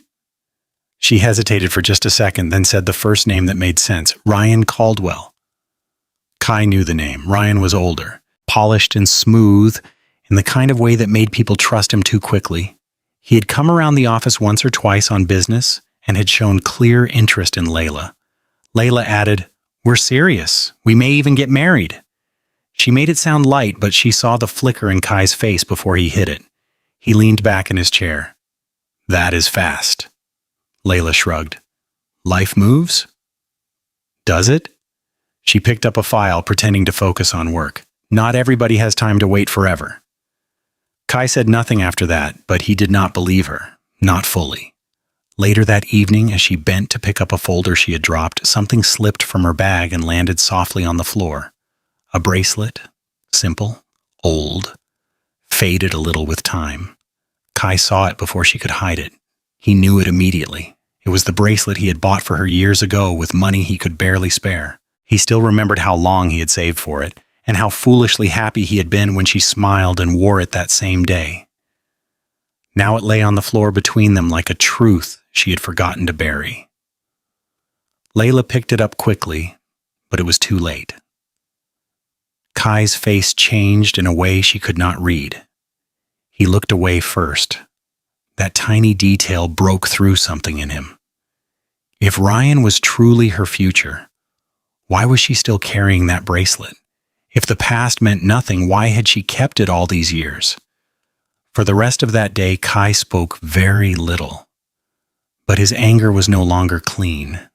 She hesitated for just a second, then said the first name that made sense, "Ryan Caldwell." Kai knew the name. Ryan was older, polished and smooth, in the kind of way that made people trust him too quickly. He had come around the office once or twice on business and had shown clear interest in Layla. Layla added, "We're serious. We may even get married." She made it sound light, but she saw the flicker in Kai's face before he hit it. He leaned back in his chair. "That is fast." Layla shrugged. "Life moves?" "Does it?" She picked up a file, pretending to focus on work. "Not everybody has time to wait forever." Kai said nothing after that, but he did not believe her. Not fully. Later that evening, as she bent to pick up a folder she had dropped, something slipped from her bag and landed softly on the floor. A bracelet, simple, old, faded a little with time. Kai saw it before she could hide it. He knew it immediately. It was the bracelet he had bought for her years ago with money he could barely spare. He still remembered how long he had saved for it, and how foolishly happy he had been when she smiled and wore it that same day. Now it lay on the floor between them like a truth she had forgotten to bury. Layla picked it up quickly, but it was too late. Kai's face changed in a way she could not read. He looked away first. That tiny detail broke through something in him. If Ryan was truly her future, why was she still carrying that bracelet? If the past meant nothing, why had she kept it all these years? For the rest of that day, Kai spoke very little. But his anger was no longer clean.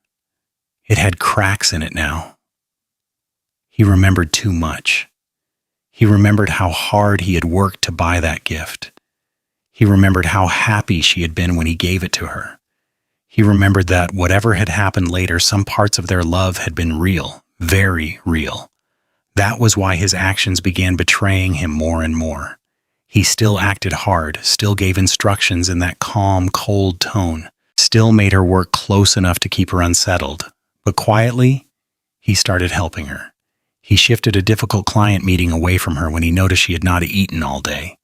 It had cracks in it now. He remembered too much. He remembered how hard he had worked to buy that gift. He remembered how happy she had been when he gave it to her. He remembered that whatever had happened later, some parts of their love had been real, very real. That was why his actions began betraying him more and more. He still acted hard, still gave instructions in that calm, cold tone, still made her work close enough to keep her unsettled. But quietly, he started helping her. He shifted a difficult client meeting away from her when he noticed she had not eaten all day.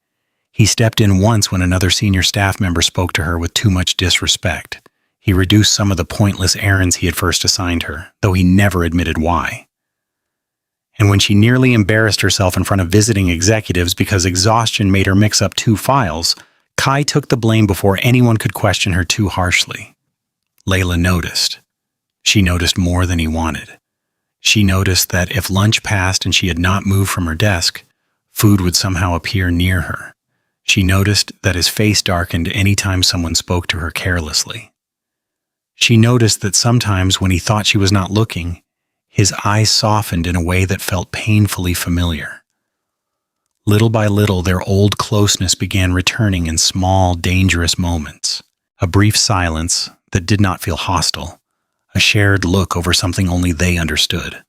He stepped in once when another senior staff member spoke to her with too much disrespect. He reduced some of the pointless errands he had first assigned her, though he never admitted why. And when she nearly embarrassed herself in front of visiting executives because exhaustion made her mix up 2 files, Kai took the blame before anyone could question her too harshly. Layla noticed. She noticed more than he wanted. She noticed that if lunch passed and she had not moved from her desk, food would somehow appear near her. She noticed that his face darkened any time someone spoke to her carelessly. She noticed that sometimes when he thought she was not looking, his eyes softened in a way that felt painfully familiar. Little by little, their old closeness began returning in small, dangerous moments. A brief silence that did not feel hostile. A shared look over something only they understood.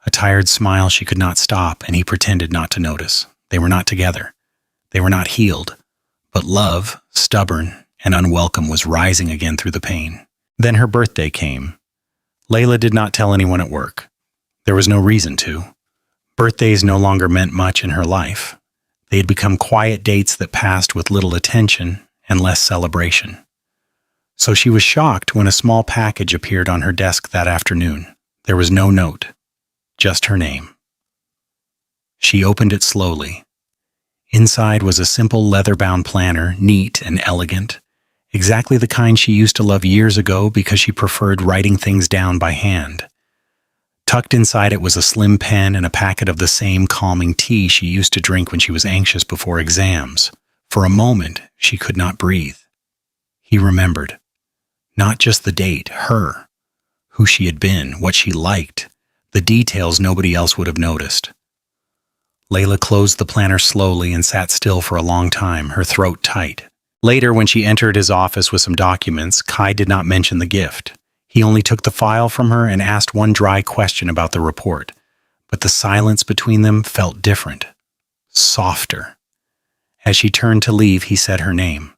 A tired smile she could not stop, and he pretended not to notice. They were not together. They were not healed. But love, stubborn and unwelcome, was rising again through the pain. Then her birthday came. Layla did not tell anyone at work. There was no reason to. Birthdays no longer meant much in her life. They had become quiet dates that passed with little attention and less celebration. So she was shocked when a small package appeared on her desk that afternoon. There was no note, just her name. She opened it slowly. Inside was a simple leather-bound planner, neat and elegant, exactly the kind she used to love years ago because she preferred writing things down by hand. Tucked inside it was a slim pen and a packet of the same calming tea she used to drink when she was anxious before exams. For a moment, she could not breathe. He remembered. Not just the date, her. Who she had been, what she liked, the details nobody else would have noticed. Layla closed the planner slowly and sat still for a long time, her throat tight. Later, when she entered his office with some documents, Kai did not mention the gift. He only took the file from her and asked one dry question about the report. But the silence between them felt different. Softer. As she turned to leave, he said her name.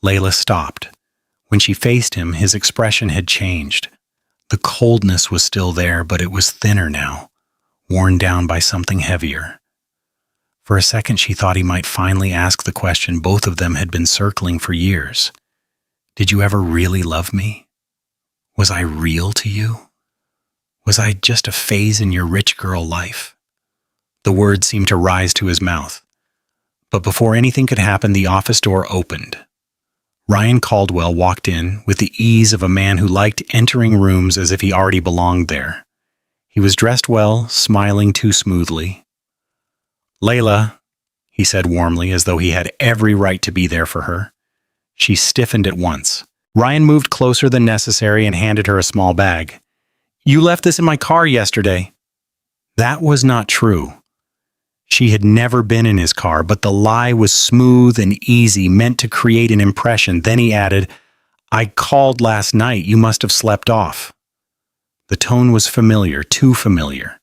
Layla stopped. When she faced him, his expression had changed. The coldness was still there, but it was thinner now, worn down by something heavier. For a second, she thought he might finally ask the question both of them had been circling for years. Did you ever really love me? Was I real to you? Was I just a phase in your rich girl life? The words seemed to rise to his mouth. But before anything could happen, the office door opened. Ryan Caldwell walked in with the ease of a man who liked entering rooms as if he already belonged there. He was dressed well, smiling too smoothly. Layla, he said warmly, as though he had every right to be there for her. She stiffened at once. Ryan moved closer than necessary and handed her a small bag. You left this in my car yesterday. That was not true. She had never been in his car, but the lie was smooth and easy, meant to create an impression. Then he added, I called last night. You must have slept off. The tone was familiar, too familiar.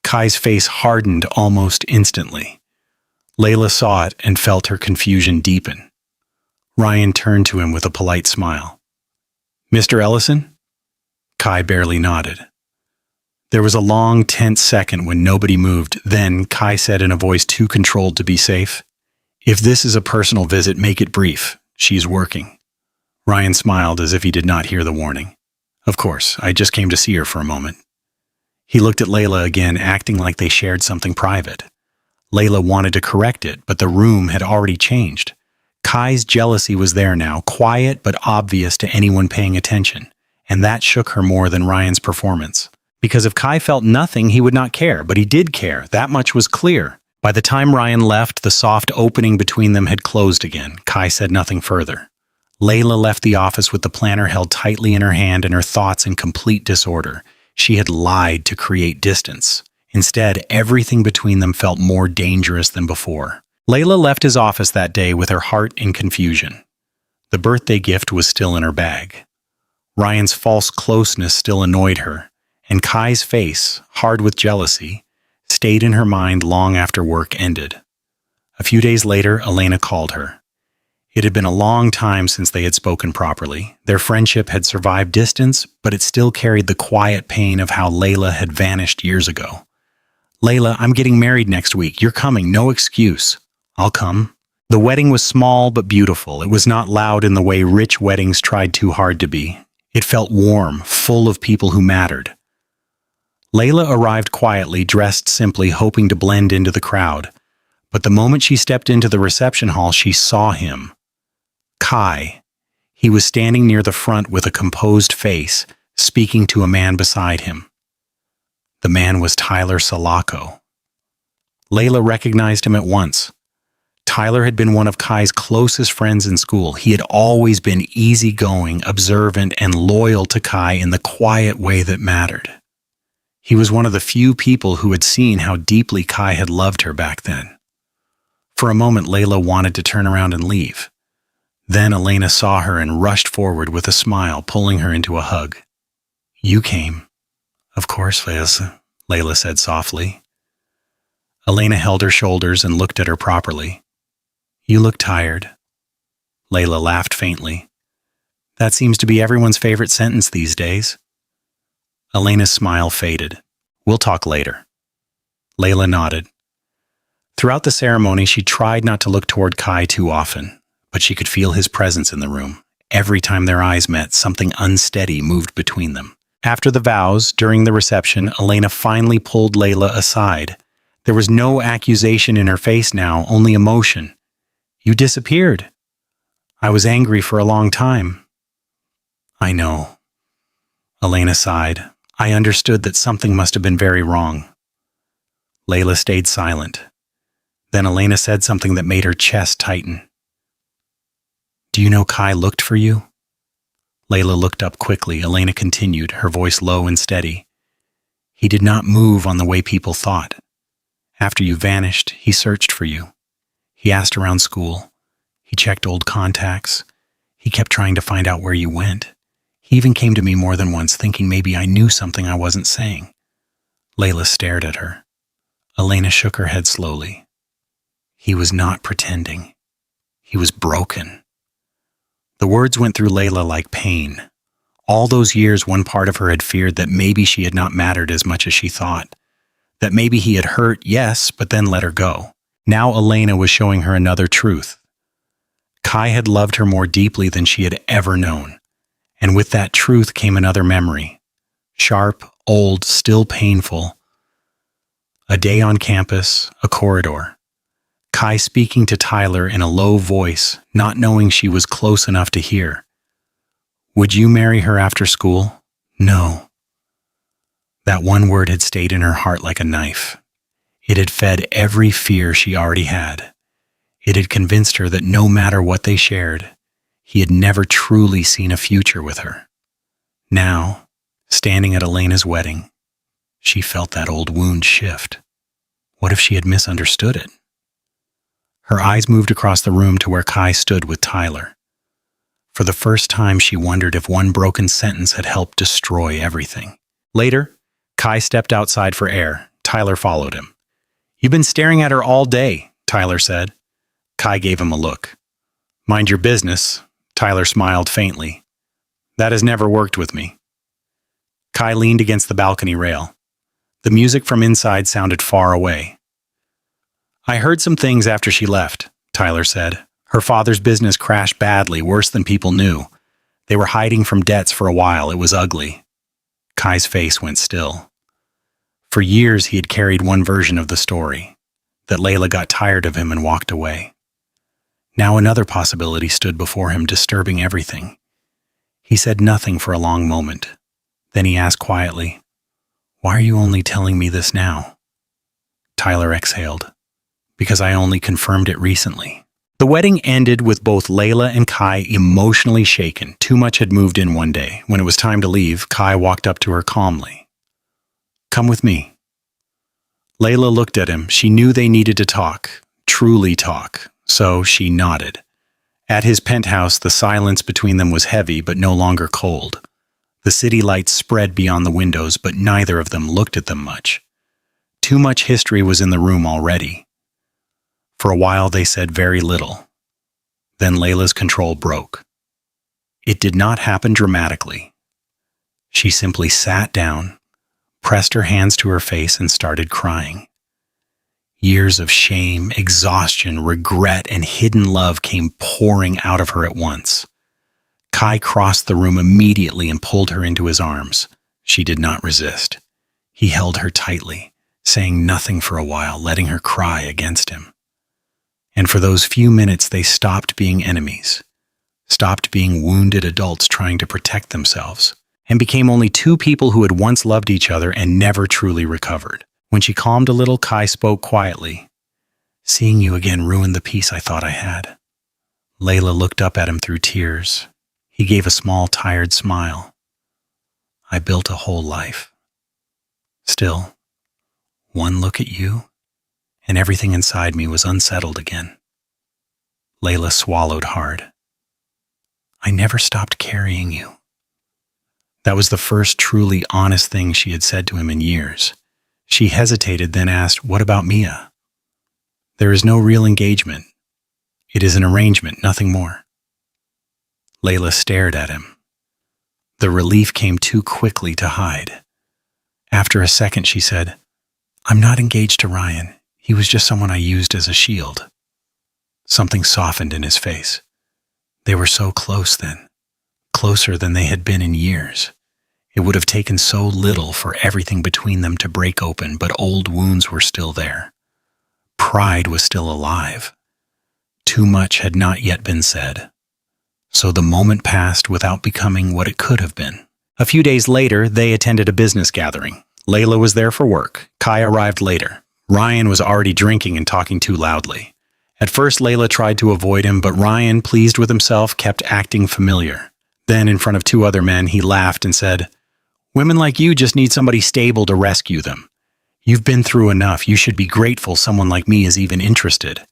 Kai's face hardened almost instantly. Layla saw it and felt her confusion deepen. Ryan turned to him with a polite smile. Mr. Ellison? Kai barely nodded. There was a long, tense second when nobody moved. Then Kai said in a voice too controlled to be safe, If this is a personal visit, make it brief. She's working. Ryan smiled as if he did not hear the warning. Of course, I just came to see her for a moment. He looked at Layla again, acting like they shared something private. Layla wanted to correct it, but the room had already changed. Kai's jealousy was there now, quiet but obvious to anyone paying attention, and that shook her more than Ryan's performance. Because if Kai felt nothing, he would not care, but he did care. That much was clear. By the time Ryan left, the soft opening between them had closed again. Kai said nothing further. Layla left the office with the planner held tightly in her hand and her thoughts in complete disorder. She had lied to create distance. Instead, everything between them felt more dangerous than before. Layla left his office that day with her heart in confusion. The birthday gift was still in her bag. Ryan's false closeness still annoyed her, and Kai's face, hard with jealousy, stayed in her mind long after work ended. A few days later, Elena called her. It had been a long time since they had spoken properly. Their friendship had survived distance, but it still carried the quiet pain of how Layla had vanished years ago. Layla, I'm getting married next week. You're coming, no excuse. I'll come. The wedding was small but beautiful. It was not loud in the way rich weddings tried too hard to be. It felt warm, full of people who mattered. Layla arrived quietly, dressed simply, hoping to blend into the crowd. But the moment she stepped into the reception hall, she saw him. Kai. He was standing near the front with a composed face, speaking to a man beside him. The man was Tyler Salako. Layla recognized him at once. Tyler had been one of Kai's closest friends in school. He had always been easygoing, observant, and loyal to Kai in the quiet way that mattered. He was one of the few people who had seen how deeply Kai had loved her back then. For a moment, Layla wanted to turn around and leave. Then Elena saw her and rushed forward with a smile, pulling her into a hug. You came. Of course, Layla said softly. Elena held her shoulders and looked at her properly. You look tired. Layla laughed faintly. That seems to be everyone's favorite sentence these days. Elena's smile faded. We'll talk later. Layla nodded. Throughout the ceremony, she tried not to look toward Kai too often, but she could feel his presence in the room. Every time their eyes met, something unsteady moved between them. After the vows, during the reception, Elena finally pulled Layla aside. There was no accusation in her face now, only emotion. You disappeared. I was angry for a long time. I know. Elena sighed. I understood that something must have been very wrong. Layla stayed silent. Then Elena said something that made her chest tighten. Do you know Kai looked for you? Layla looked up quickly. Elena continued, her voice low and steady. He did not move on the way people thought. After you vanished, he searched for you. He asked around school. He checked old contacts. He kept trying to find out where you went. He even came to me more than once, thinking maybe I knew something I wasn't saying. Layla stared at her. Elena shook her head slowly. He was not pretending. He was broken. The words went through Layla like pain. All those years, one part of her had feared that maybe she had not mattered as much as she thought. That maybe he had hurt, yes, but then let her go. Now Elena was showing her another truth. Kai had loved her more deeply than she had ever known. And with that truth came another memory. Sharp, old, still painful. A day on campus, a corridor. Kai speaking to Tyler in a low voice, not knowing she was close enough to hear. Would you marry her after school? No. That one word had stayed in her heart like a knife. It had fed every fear she already had. It had convinced her that no matter what they shared, he had never truly seen a future with her. Now, standing at Elena's wedding, she felt that old wound shift. What if she had misunderstood it? Her eyes moved across the room to where Kai stood with Tyler. For the first time, she wondered if one broken sentence had helped destroy everything. Later, Kai stepped outside for air. Tyler followed him. You've been staring at her all day, Tyler said. Kai gave him a look. Mind your business, Tyler smiled faintly. That has never worked with me. Kai leaned against the balcony rail. The music from inside sounded far away. I heard some things after she left, Tyler said. Her father's business crashed badly, worse than people knew. They were hiding from debts for a while. It was ugly. Kai's face went still. For years he had carried one version of the story, that Layla got tired of him and walked away. Now another possibility stood before him, disturbing everything. He said nothing for a long moment. Then he asked quietly, Why are you only telling me this now? Tyler exhaled. Because I only confirmed it recently. The wedding ended with both Layla and Kai emotionally shaken. Too much had moved in one day. When it was time to leave, Kai walked up to her calmly. Come with me. Layla looked at him. She knew they needed to talk, truly talk, so she nodded. At his penthouse, the silence between them was heavy but no longer cold. The city lights spread beyond the windows, but neither of them looked at them much. Too much history was in the room already. For a while they said very little. Then Layla's control broke. It did not happen dramatically. She simply sat down, pressed her hands to her face, and started crying. Years of shame, exhaustion, regret, and hidden love came pouring out of her at once. Kai crossed the room immediately and pulled her into his arms. She did not resist. He held her tightly, saying nothing for a while, letting her cry against him. And for those few minutes they stopped being enemies, stopped being wounded adults trying to protect themselves, and became only two people who had once loved each other and never truly recovered. When she calmed a little, Kai spoke quietly. Seeing you again ruined the peace I thought I had. Layla looked up at him through tears. He gave a small, tired smile. I built a whole life. Still, one look at you, and everything inside me was unsettled again. Layla swallowed hard. I never stopped carrying you. That was the first truly honest thing she had said to him in years. She hesitated, then asked, What about Mia? There is no real engagement. It is an arrangement, nothing more. Layla stared at him. The relief came too quickly to hide. After a second, she said, I'm not engaged to Ryan. He was just someone I used as a shield. Something softened in his face. They were so close then, closer than they had been in years. It would have taken so little for everything between them to break open, but old wounds were still there. Pride was still alive. Too much had not yet been said. So the moment passed without becoming what it could have been. A few days later, they attended a business gathering. Layla was there for work. Kai arrived later. Ryan was already drinking and talking too loudly. At first, Layla tried to avoid him, but Ryan, pleased with himself, kept acting familiar. Then, in front of two other men, he laughed and said, "Women like you just need somebody stable to rescue them. You've been through enough. You should be grateful someone like me is even interested."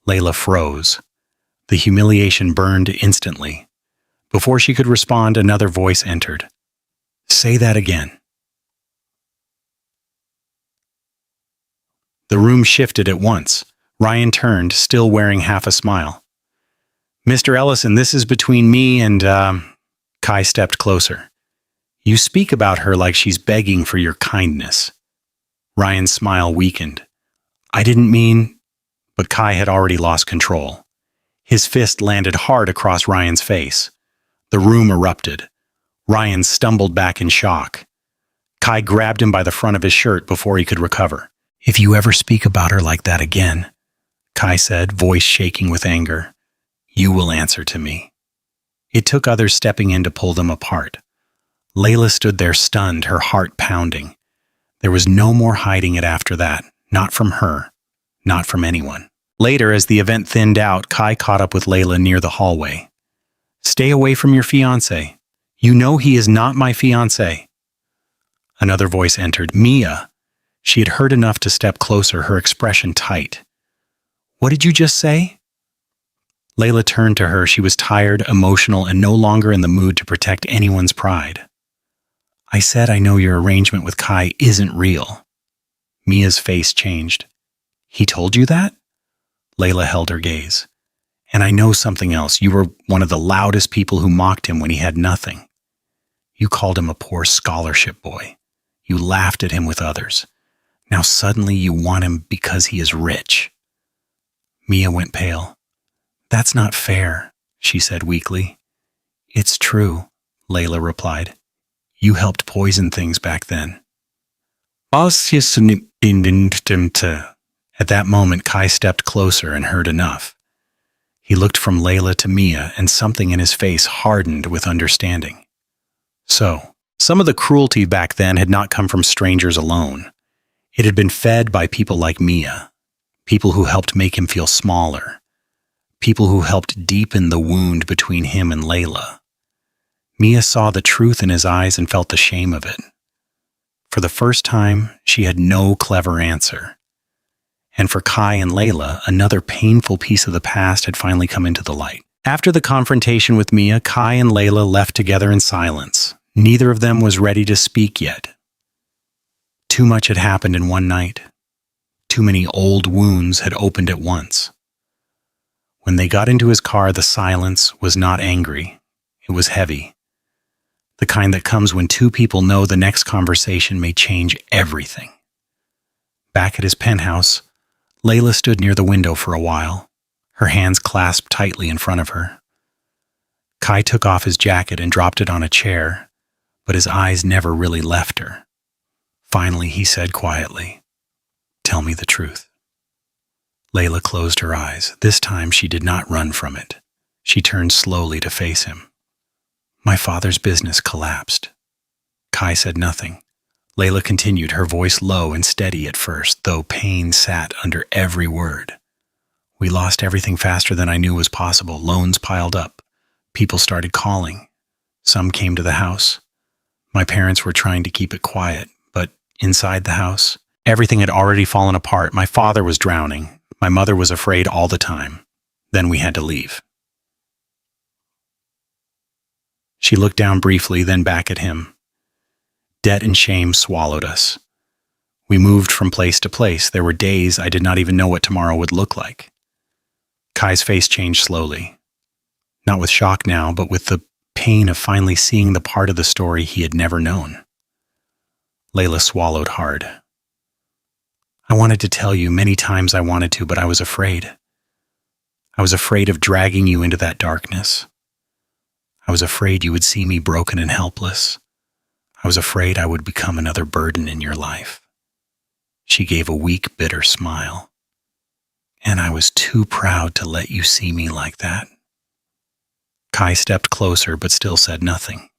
Layla froze. The humiliation burned instantly. Before she could respond, another voice entered. "Say that again." The room shifted at once. Ryan turned, still wearing half a smile. "Mr. Ellison, this is between me and, Kai stepped closer. "You speak about her like she's begging for your kindness." Ryan's smile weakened. "I didn't mean—" But Kai had already lost control. His fist landed hard across Ryan's face. The room erupted. Ryan stumbled back in shock. Kai grabbed him by the front of his shirt before he could recover. "If you ever speak about her like that again," Kai said, voice shaking with anger, "you will answer to me." It took others stepping in to pull them apart. Layla stood there stunned, her heart pounding. There was no more hiding it after that, not from her, not from anyone. Later, as the event thinned out, Kai caught up with Layla near the hallway. "Stay away from your fiancé. You know he is not my fiancé." Another voice entered, Mia. She had heard enough to step closer, her expression tight. "What did you just say?" Layla turned to her. She was tired, emotional, and no longer in the mood to protect anyone's pride. "I said I know your arrangement with Kai isn't real." Mia's face changed. "He told you that?" Layla held her gaze. "And I know something else. You were one of the loudest people who mocked him when he had nothing. You called him a poor scholarship boy. You laughed at him with others. Now suddenly you want him because he is rich." Mia went pale. "That's not fair," she said weakly. "It's true," Layla replied. "You helped poison things back then." At that moment, Kai stepped closer and heard enough. He looked from Layla to Mia, and something in his face hardened with understanding. So, some of the cruelty back then had not come from strangers alone. It had been fed by people like Mia, people who helped make him feel smaller, people who helped deepen the wound between him and Layla. Mia saw the truth in his eyes and felt the shame of it. For the first time, she had no clever answer. And for Kai and Layla, another painful piece of the past had finally come into the light. After the confrontation with Mia, Kai and Layla left together in silence. Neither of them was ready to speak yet. Too much had happened in one night. Too many old wounds had opened at once. When they got into his car, the silence was not angry. It was heavy. The kind that comes when two people know the next conversation may change everything. Back at his penthouse, Layla stood near the window for a while, her hands clasped tightly in front of her. Kai took off his jacket and dropped it on a chair, but his eyes never really left her. Finally, he said quietly, "Tell me the truth." Layla closed her eyes. This time, she did not run from it. She turned slowly to face him. "My father's business collapsed." Kai said nothing. Layla continued, her voice low and steady at first, though pain sat under every word. "We lost everything faster than I knew was possible. Loans piled up. People started calling. Some came to the house. My parents were trying to keep it quiet, but inside the house, everything had already fallen apart. My father was drowning. My mother was afraid all the time. Then we had to leave." She looked down briefly, then back at him. "Debt and shame swallowed us. We moved from place to place. There were days I did not even know what tomorrow would look like." Kai's face changed slowly. Not with shock now, but with the pain of finally seeing the part of the story he had never known. Layla swallowed hard. "I wanted to tell you many times I wanted to, but I was afraid. I was afraid of dragging you into that darkness. I was afraid you would see me broken and helpless. I was afraid I would become another burden in your life." She gave a weak, bitter smile. "And I was too proud to let you see me like that." Kai stepped closer but still said nothing.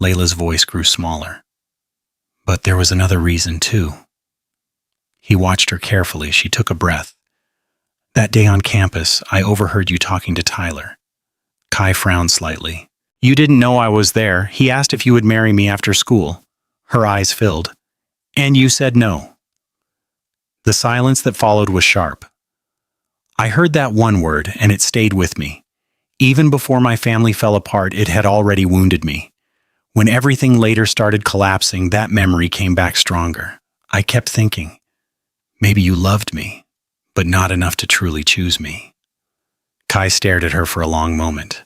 Layla's voice grew smaller. "But there was another reason, too." He watched her carefully. She took a breath. "That day on campus, I overheard you talking to Tyler." Kai frowned slightly. "You didn't know I was there. He asked if you would marry me after school." Her eyes filled. "And you said no." The silence that followed was sharp. "I heard that one word, and it stayed with me. Even before my family fell apart, it had already wounded me. When everything later started collapsing, that memory came back stronger. I kept thinking, maybe you loved me, but not enough to truly choose me." Kai stared at her for a long moment.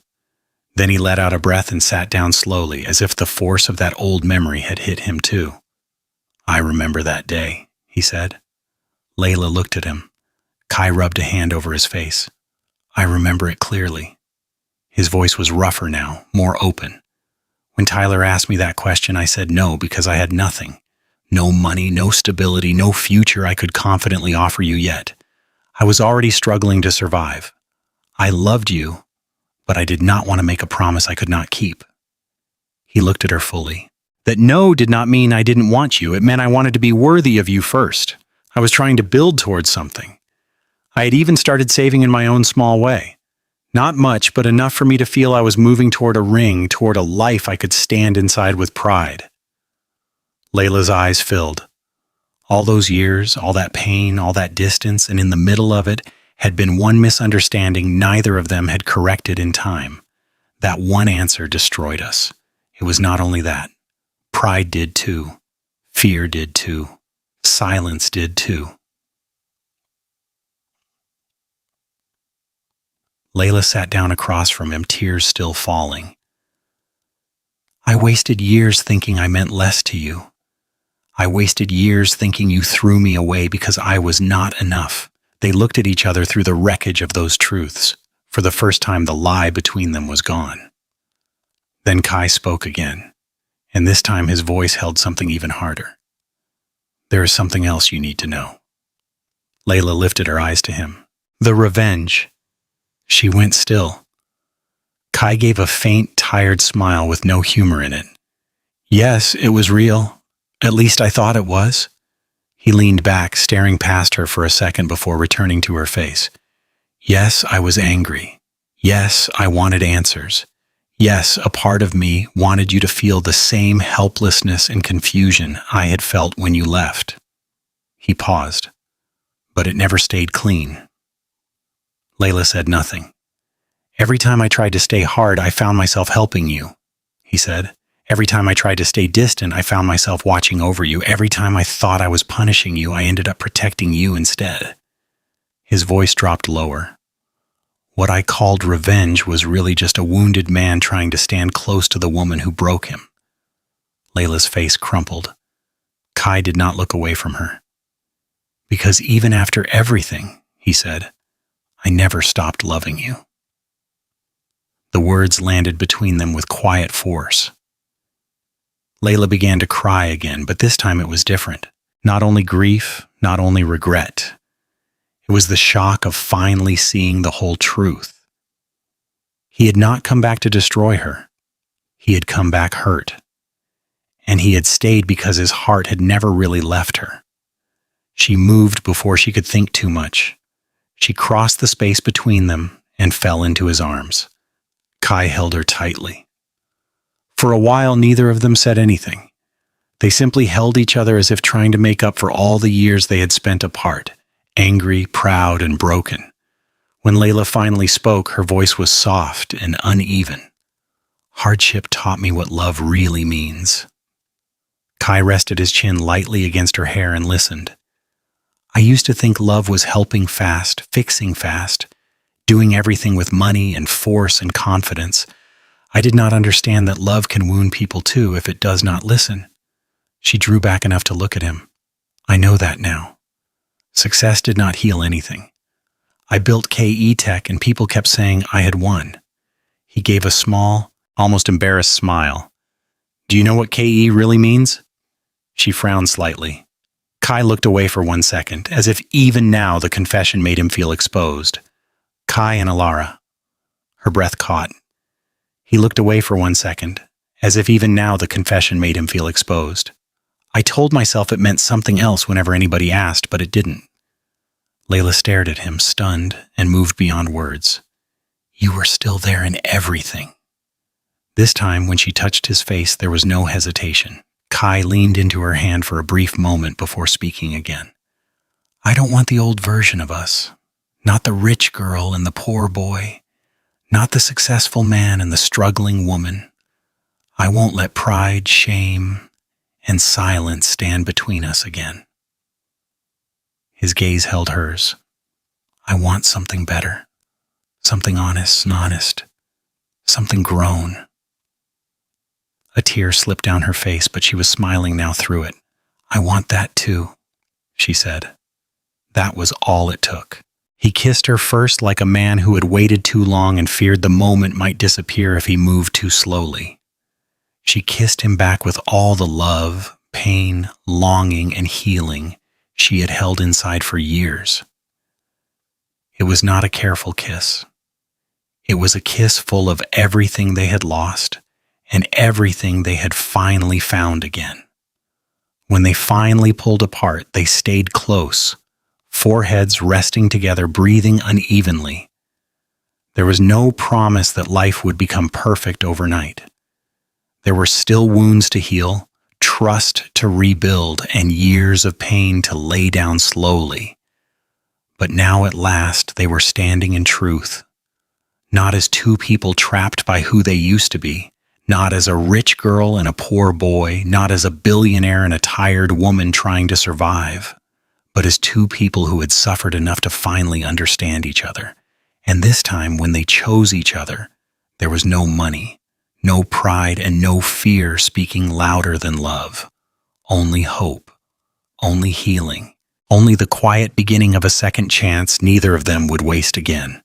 Then he let out a breath and sat down slowly, as if the force of that old memory had hit him too. "I remember that day," he said. Layla looked at him. Kai rubbed a hand over his face. "I remember it clearly." His voice was rougher now, more open. "When Tyler asked me that question, I said no because I had nothing. No money, no stability, no future I could confidently offer you yet. I was already struggling to survive. I loved you, but I did not want to make a promise I could not keep." He looked at her fully. "That no did not mean I didn't want you. It meant I wanted to be worthy of you first. I was trying to build towards something. I had even started saving in my own small way. Not much, but enough for me to feel I was moving toward a ring, toward a life I could stand inside with pride." Layla's eyes filled. All those years, all that pain, all that distance, and in the middle of it had been one misunderstanding neither of them had corrected in time. That one answer destroyed us. It was not only that. Pride did too. Fear did too. Silence did too. Layla sat down across from him, tears still falling. "I wasted years thinking I meant less to you. I wasted years thinking you threw me away because I was not enough." They looked at each other through the wreckage of those truths. For the first time, the lie between them was gone. Then Kai spoke again, and this time his voice held something even harder. "There is something else you need to know." Layla lifted her eyes to him. "The revenge." She went still. Kai gave a faint, tired smile with no humor in it. "Yes, it was real. At least I thought it was." He leaned back, staring past her for a second before returning to her face. "Yes, I was angry. Yes, I wanted answers. Yes, a part of me wanted you to feel the same helplessness and confusion I had felt when you left." He paused, "But it never stayed clean." Layla said nothing. "Every time I tried to stay hard, I found myself helping you," he said. "Every time I tried to stay distant, I found myself watching over you. Every time I thought I was punishing you, I ended up protecting you instead." His voice dropped lower. "What I called revenge was really just a wounded man trying to stand close to the woman who broke him." Layla's face crumpled. Kai did not look away from her. "Because even after everything," he said, "I never stopped loving you." The words landed between them with quiet force. Layla began to cry again, but this time it was different. Not only grief, not only regret. It was the shock of finally seeing the whole truth. He had not come back to destroy her. He had come back hurt. And he had stayed because his heart had never really left her. She moved before she could think too much. She crossed the space between them and fell into his arms. Kai held her tightly. For a while, neither of them said anything. They simply held each other as if trying to make up for all the years they had spent apart, angry, proud, and broken. When Layla finally spoke, her voice was soft and uneven. "Hardship taught me what love really means." Kai rested his chin lightly against her hair and listened. "I used to think love was helping fast, fixing fast, doing everything with money and force and confidence. I did not understand that love can wound people too if it does not listen." She drew back enough to look at him. "I know that now. Success did not heal anything. I built KE Tech and people kept saying I had won." He gave a small, almost embarrassed smile. Do you know what KE really means? She frowned slightly. Kai looked away for 1 second, as if even now the confession made him feel exposed. Kai and Alara. Her breath caught. He looked away for 1 second, as if even now the confession made him feel exposed. I told myself it meant something else whenever anybody asked, but it didn't. Layla stared at him, stunned, and moved beyond words. You were still there in everything. This time, when she touched his face, there was no hesitation. Kai leaned into her hand for a brief moment before speaking again. I don't want the old version of us. Not the rich girl and the poor boy. Not the successful man and the struggling woman. I won't let pride, shame, and silence stand between us again. His gaze held hers. I want something better. Something honest, something grown. A tear slipped down her face, but she was smiling now through it. I want that too, she said. That was all it took. He kissed her first like a man who had waited too long and feared the moment might disappear if he moved too slowly. She kissed him back with all the love, pain, longing, and healing she had held inside for years. It was not a careful kiss. It was a kiss full of everything they had lost and everything they had finally found again. When they finally pulled apart, they stayed close, foreheads resting together, breathing unevenly. There was no promise that life would become perfect overnight. There were still wounds to heal, trust to rebuild, and years of pain to lay down slowly. But now at last they were standing in truth, not as two people trapped by who they used to be, not as a rich girl and a poor boy, not as a billionaire and a tired woman trying to survive, but as two people who had suffered enough to finally understand each other. And this time, when they chose each other, there was no money, no pride, and no fear speaking louder than love. Only hope, only healing, only the quiet beginning of a second chance neither of them would waste again.